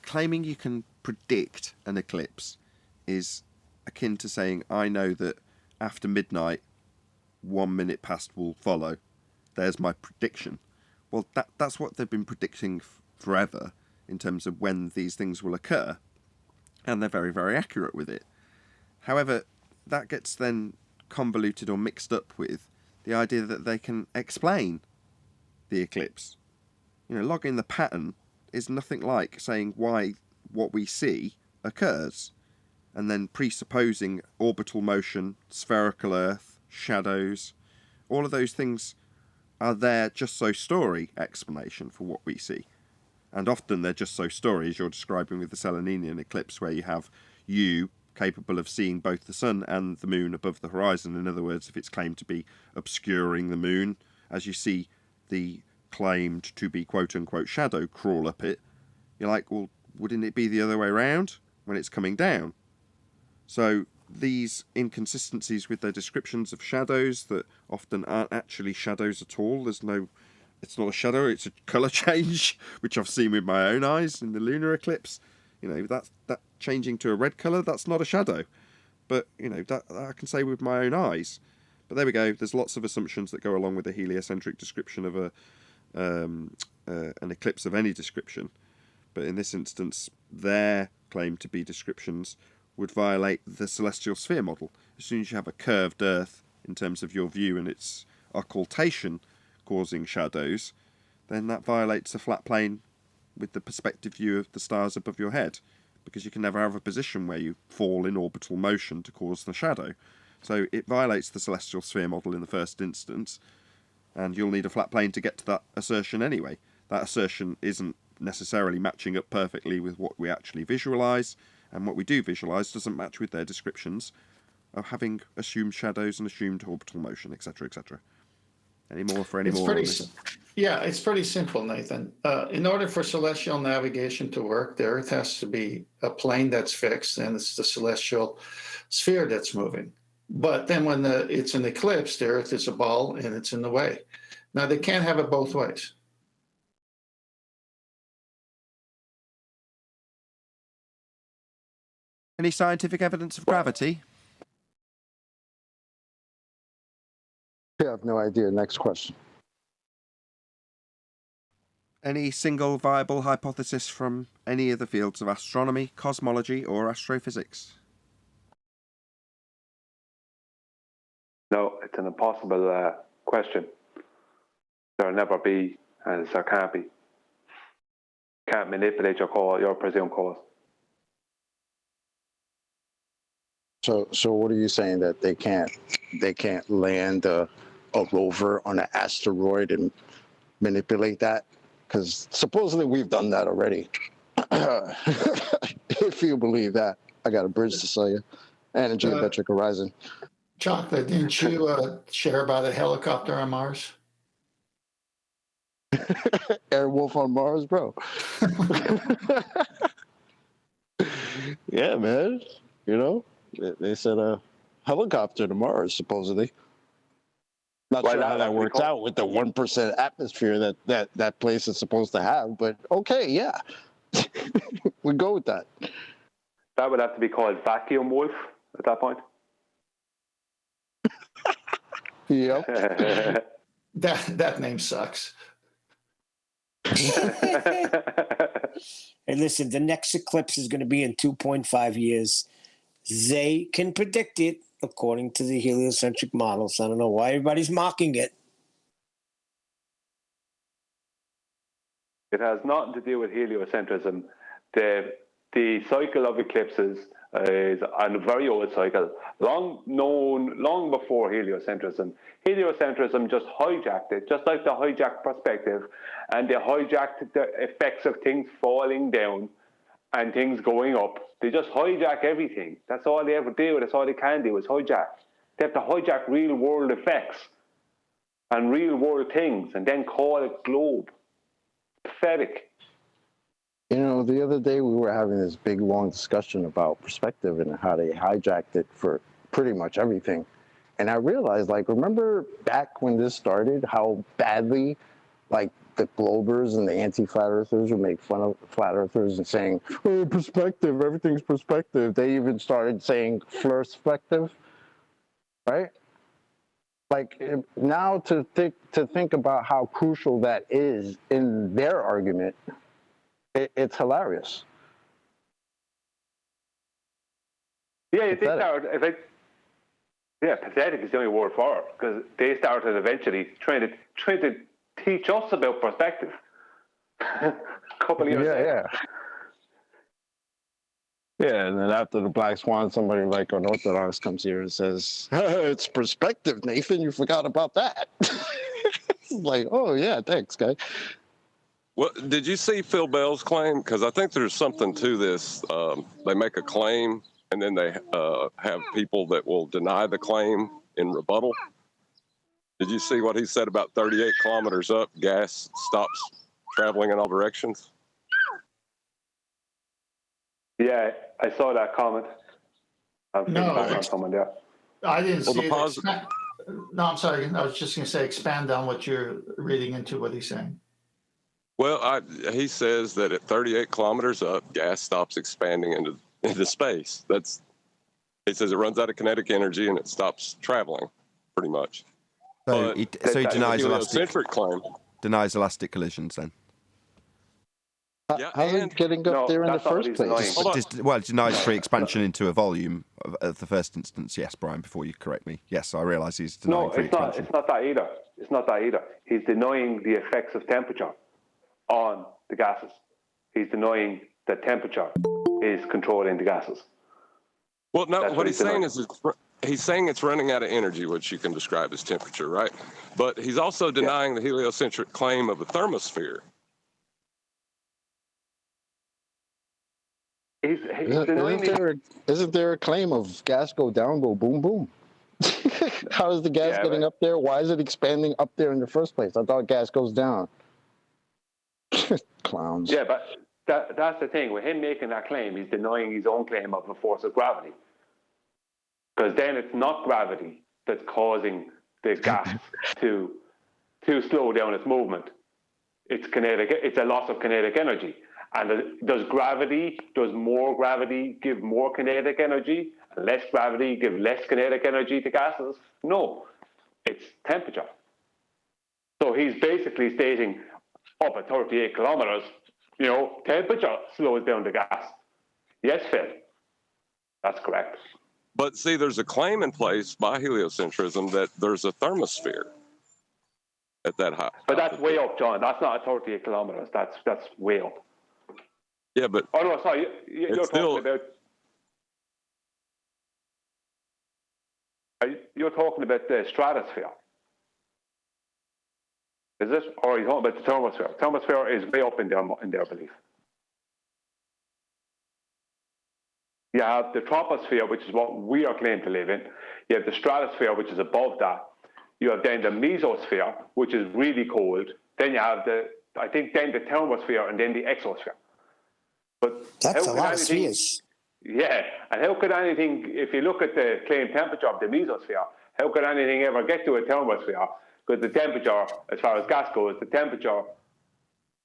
claiming you can predict an eclipse is akin to saying I know that after midnight 1 minute past will follow. There's my prediction. Well, that's what they've been predicting forever in terms of when these things will occur, and they're very, very accurate with it. However, that gets then convoluted or mixed up with the idea that they can explain the eclipse. Logging the pattern is nothing like saying why what we see occurs, and then presupposing orbital motion, spherical Earth, shadows, all of those things are there just so story explanation for what we see. And often they're just so story, as you're describing with the Selenian eclipse, where you have you capable of seeing both the sun and the moon above the horizon. In other words, if it's claimed to be obscuring the moon, as you see the claimed to be quote-unquote shadow crawl up it, you're like, well, wouldn't it be the other way around when it's coming down? So these inconsistencies with their descriptions of shadows that often aren't actually shadows at all, it's not a shadow, it's a colour change, which I've seen with my own eyes in the lunar eclipse. That changing to a red colour, that's not a shadow. But, that I can say with my own eyes. But there we go, there's lots of assumptions that go along with a heliocentric description of an eclipse of any description. But in this instance, their claim to be descriptions would violate the celestial sphere model. As soon as you have a curved Earth in terms of your view and its occultation causing shadows, then that violates a flat plane with the perspective view of the stars above your head, because you can never have a position where you fall in orbital motion to cause the shadow. So it violates the celestial sphere model in the first instance, and you'll need a flat plane to get to that assertion anyway. That assertion isn't necessarily matching up perfectly with what we actually visualize, and what we do visualize doesn't match with their descriptions of having assumed shadows and assumed orbital motion, etc., etc. Any more on this? Yeah, it's pretty simple, Nathan. In order for celestial navigation to work, the Earth has to be a plane that's fixed, and it's the celestial sphere that's moving. But then when it's an eclipse, the Earth is a ball and it's in the way. Now, they can't have it both ways. Any scientific evidence of gravity? I have no idea. Next question. Any single viable hypothesis from any of the fields of astronomy, cosmology, or astrophysics? No, it's an impossible question. There'll never be, and there can't be. Can't manipulate your presumed cause. So what are you saying, that they can't land a rover on an asteroid and manipulate that? Because supposedly we've done that already. If you believe that, I got a bridge to sell you and a geometric horizon. Chocolate, didn't you share about a helicopter on Mars? Airwolf on Mars, bro. Yeah, man. You know, they said a helicopter to Mars, supposedly. Not sure how that works out with the 1% atmosphere that place is supposed to have, but okay, yeah. We go with that. That would have to be called Vacuum Wolf at that point. Yep. That name sucks. Hey, listen, the next eclipse is going to be in 2.5 years. They can predict it according to the heliocentric models. I don't know why everybody's mocking it. It has nothing to do with heliocentrism. The cycle of eclipses is a very old cycle, long before heliocentrism. Heliocentrism just hijacked it, just like the hijacked perspective, and they hijacked the effects of things falling down and things going up. They just hijack everything. That's all they ever do. That's all they can do is hijack. They have to hijack real world effects and real world things and then call it globe. Pathetic. You know, the other day we were having this big, long discussion about perspective and how they hijacked it for pretty much everything. And I realized, like, remember back when this started, how badly, like, the Globers and the anti-flat earthers would make fun of flat earthers and saying, oh, perspective, everything's perspective. They even started saying flirspective, right? Like, now to think about how crucial that is in their argument, it's hilarious. Yeah, they started. Yeah, pathetic is the only word for it, because they started eventually trying to teach us about perspective. A couple of years later. Yeah, and then after the Black Swan, somebody like Unorthodox comes here and says, it's perspective, Nathan, you forgot about that. It's like, oh, yeah, thanks, guy. Well, did you see Phil Bell's claim? Because I think there's something to this. They make a claim, and then they have people that will deny the claim in rebuttal. Did you see what he said about 38 kilometers up, gas stops traveling in all directions? Yeah, I saw that comment. No, someone there. I didn't see it. No, I'm sorry. I was just going to say, expand on what you're reading into what he's saying. Well, he says that at 38 kilometers up, gas stops expanding into space. He says it runs out of kinetic energy and it stops traveling, pretty much. So he denies denies elastic collisions then. How's it getting up there in the first place? It denies free expansion into a volume of the first instance. Yes, Brian, before you correct me. Yes, I realise he's denying free expansion. No, it's not that either. It's not that either. He's denying the effects of temperature on the gases. He's denying that temperature is controlling the gases. Well, no, what he's saying is he's saying it's running out of energy, which you can describe as temperature, right? But he's also denying the heliocentric claim of a thermosphere. He's denying Isn't there a claim of gas go down, go boom, boom? How is the gas getting up there? Why is it expanding up there in the first place? I thought gas goes down. Clowns. Yeah, but that's the thing. With him making that claim, he's denying his own claim of the force of gravity. Because then it's not gravity that's causing the gas to slow down its movement. It's a loss of kinetic energy. And does more gravity give more kinetic energy? And less gravity give less kinetic energy to gases? No, it's temperature. So he's basically stating up at 38 kilometers, temperature slows down the gas. Yes, Phil, that's correct. But see, there's a claim in place by heliocentrism that there's a thermosphere at that height. But that's way up, John. That's not at 38 kilometers. That's way up. Yeah, but oh no, sorry, you're talking about. You're talking about the stratosphere. Is it? Or are you talking about the thermosphere? Thermosphere is way up in their belief. You have the troposphere, which is what we are claimed to live in. You have the stratosphere, which is above that. You have then the mesosphere, which is really cold. Then you have the thermosphere and then the exosphere. But that's a lot of spheres. Yeah, and how could anything, if you look at the claimed temperature of the mesosphere, how could anything ever get to a thermosphere? Because the temperature, as far as gas goes, the temperature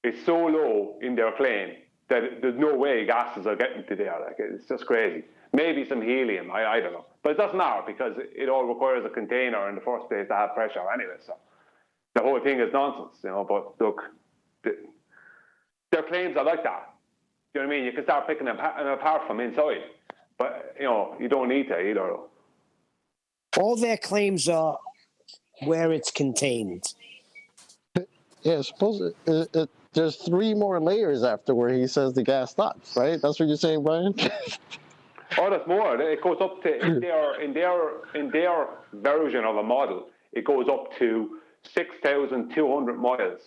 is so low in their claim that there's no way gases are getting to there. Like, it's just crazy. Maybe some helium, I don't know. But it doesn't matter because it all requires a container in the first place to have pressure anyway. So the whole thing is nonsense, But look, their claims are like that. You know what I mean? You can start picking them apart from inside. But, you don't need to either. All their claims are where it's contained. Yeah, suppose there's 3 more layers after where he says the gas stops, right? That's what you're saying, Brian? Oh, there's more. It goes up to in their version of a model. It goes up to 6,200 miles.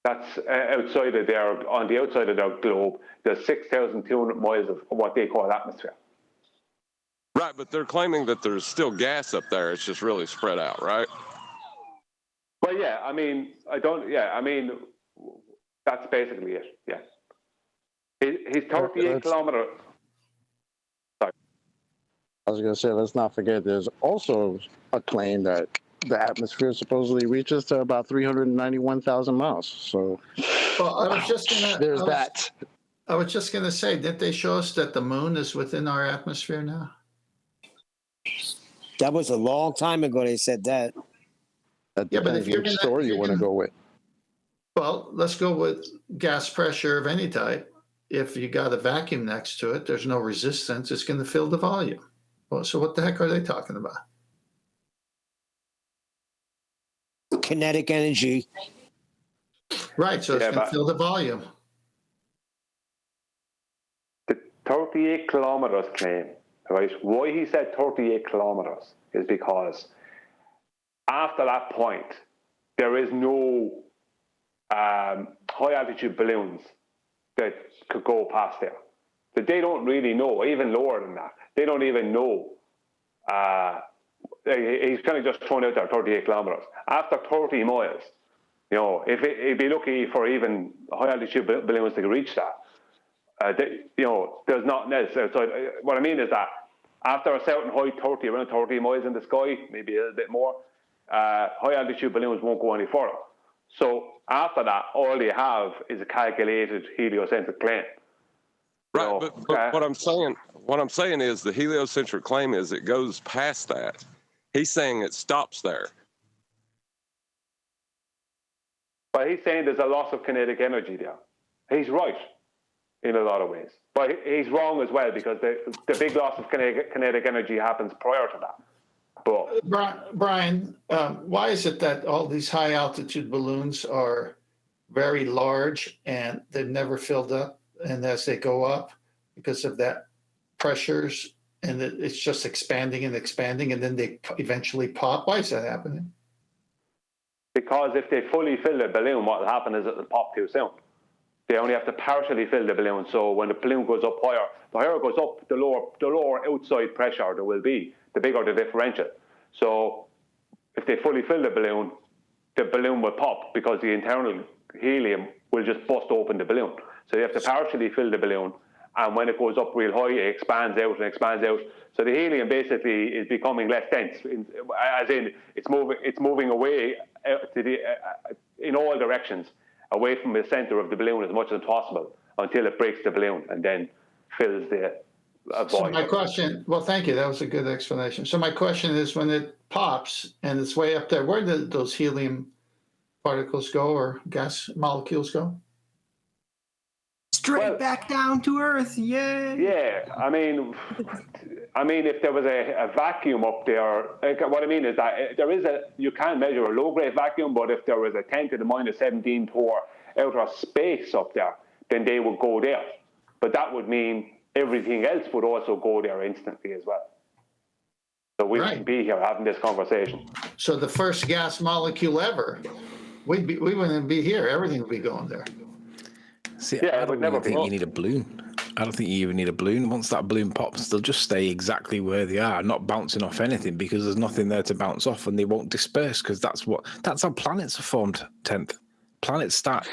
That's outside of on the outside of their globe. There's 6,200 miles of what they call atmosphere. Right, but they're claiming that there's still gas up there. It's just really spread out, right? Well, yeah. I mean, that's basically it. Yeah. He's 38 kilometers. Sorry. I was going to say, let's not forget, there's also a claim that the atmosphere supposedly reaches to about 391,000 miles. So, well, I was just going to say, didn't they show us that the moon is within our atmosphere now? That was a long time ago they said that. That depends which story you want to go with. Well, let's go with gas pressure of any type. If you got a vacuum next to it, there's no resistance. It's going to fill the volume. Well, so what the heck are they talking about? Kinetic energy. Right, so it's going to fill the volume. The 38 kilometers claim, right? Why he said 38 kilometers is because after that point, there is no high altitude balloons that could go past there. But they don't really know, even lower than that. They don't even know. He's kind of just thrown out there 38 kilometers. After 30 miles, if it'd be lucky for even high altitude balloons to reach that. There's nothing else outside. What I mean is that after a certain height, around 30 miles in the sky, maybe a little bit more, high altitude balloons won't go any further. So after that, all you have is a calculated heliocentric claim. Right, but what I'm saying is the heliocentric claim is it goes past that. He's saying it stops there. But he's saying there's a loss of kinetic energy there. He's right in a lot of ways. But he's wrong as well because the big loss of kinetic energy happens prior to that. But Brian, why is it that all these high altitude balloons are very large and they've never filled up, and as they go up because of that pressures and it's just expanding and expanding and then they eventually pop? Why is that happening? Because if they fully fill the balloon, what will happen is it'll pop too soon. They only have to partially fill the balloon. So when the balloon goes up higher, the higher it goes up, the lower outside pressure there will be, the bigger the differential. So if they fully fill the balloon will pop because the internal helium will just bust open the balloon. So you have to partially fill the balloon, and when it goes up real high, it expands out and expands out. So the helium basically is becoming less dense, as in it's moving away in all directions, away from the center of the balloon as much as possible until it breaks the balloon and then fills the void. So my question, well, thank you. That was a good explanation. So my question is, when it pops and it's way up there, where did those helium particles go or gas molecules go? Straight back down to Earth, yay! Yeah, I mean, if there was a vacuum up there, what I mean is that you can measure a low-grade vacuum, but if there was a 10 to the minus 17 pour outer space up there, then they would go there. But that would mean everything else would also go there instantly as well. So we wouldn't be here having this conversation. So the first gas molecule ever, we wouldn't be here. Everything would be going there. See, I don't think you need a balloon. I don't think you even need a balloon. Once that balloon pops, they'll just stay exactly where they are, not bouncing off anything, because there's nothing there to bounce off, and they won't disperse, because that's how planets are formed. 10th. Planets start.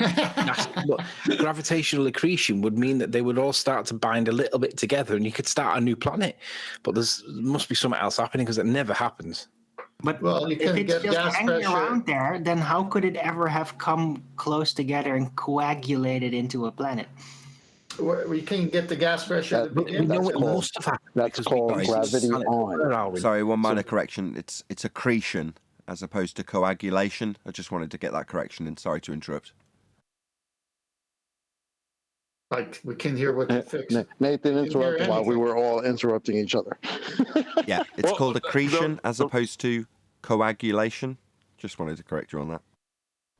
Look, gravitational accretion would mean that they would all start to bind a little bit together, and you could start a new planet. But there must be something else happening, because it never happens. But if it's just hanging around there, then how could it ever have come close together and coagulated into a planet? We can get the gas pressure. That's called gravity on. Sorry, one minor correction. It's accretion as opposed to coagulation. I just wanted to get that correction in. Sorry to interrupt. Like, we can hear what you fixed. Nathan interrupted while we were all interrupting each other. Yeah, it's called accretion as opposed to coagulation. Just wanted to correct you on that.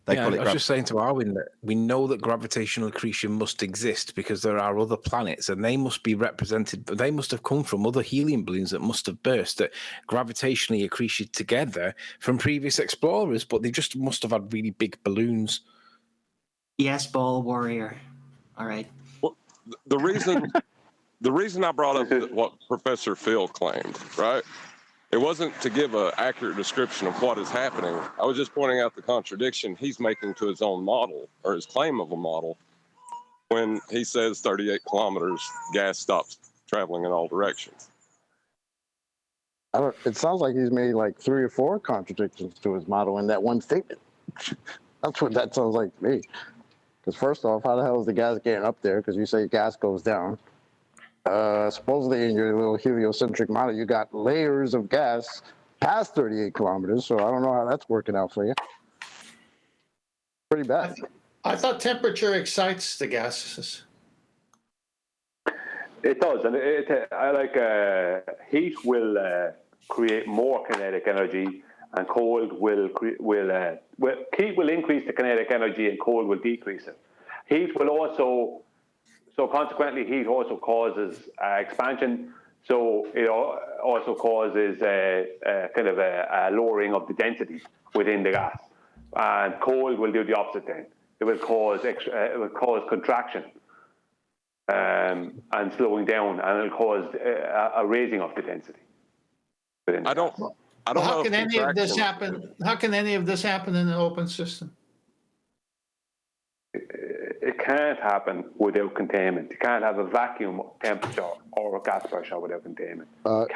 I was just saying to Arwin that we know that gravitational accretion must exist because there are other planets and they must be represented, but they must have come from other helium balloons that must have burst, that gravitationally accreted together from previous explorers, but they just must have had really big balloons. Yes, ball warrior. All right. Well, the reason I brought up what Professor Phil claimed, right? It wasn't to give an accurate description of what is happening. I was just pointing out the contradiction he's making to his own model, or his claim of a model, when he says 38 kilometers, gas stops traveling in all directions. It sounds like he's made like 3 or 4 contradictions to his model in that one statement. That's what that sounds like to me. Because first off, how the hell is the gas getting up there? Because you say gas goes down. Supposedly in your little heliocentric model, you got layers of gas past 38 kilometers. So I don't know how that's working out for you. Pretty bad. I thought temperature excites the gases. It does, and heat will create more kinetic energy, and cold heat will increase the kinetic energy, and cold will decrease it. Heat will also. So consequently, heat also causes expansion. So it also causes kind of a lowering of the density within the gas. And cold will do the opposite thing. It will cause contraction and slowing down, and it'll cause a raising of the density. I don't know. How can any of this happen? How can any of this happen in an open system? It can't happen without containment. You can't have a vacuum temperature or a gas pressure without containment. No.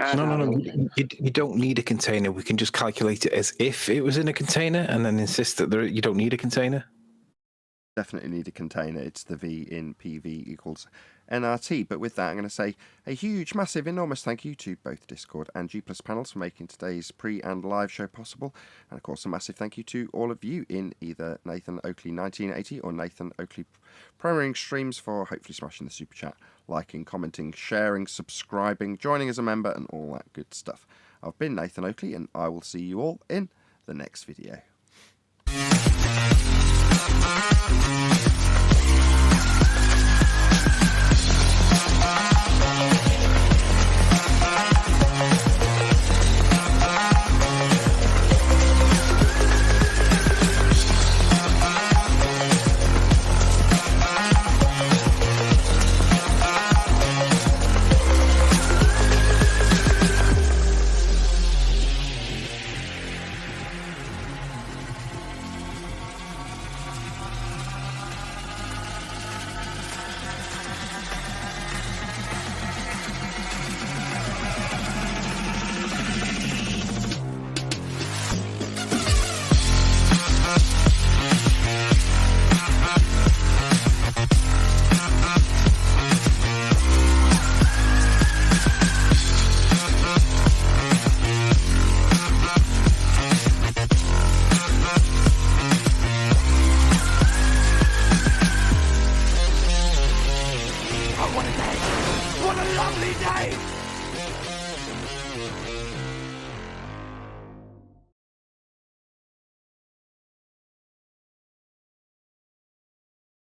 You don't need a container. We can just calculate it as if it was in a container and then insist that you don't need a container. Definitely need a container. It's the V in PV equals NRT. But with that, I'm going to say a huge, massive, enormous thank you to both Discord and G+ panels for making today's pre and live show possible. And of course, a massive thank you to all of you in either Nathan Oakley 1980 or Nathan Oakley premiering streams for hopefully smashing the super chat, liking, commenting, sharing, subscribing, joining as a member, and all that good stuff. I've been Nathan Oakley, and I will see you all in the next video. lonely day.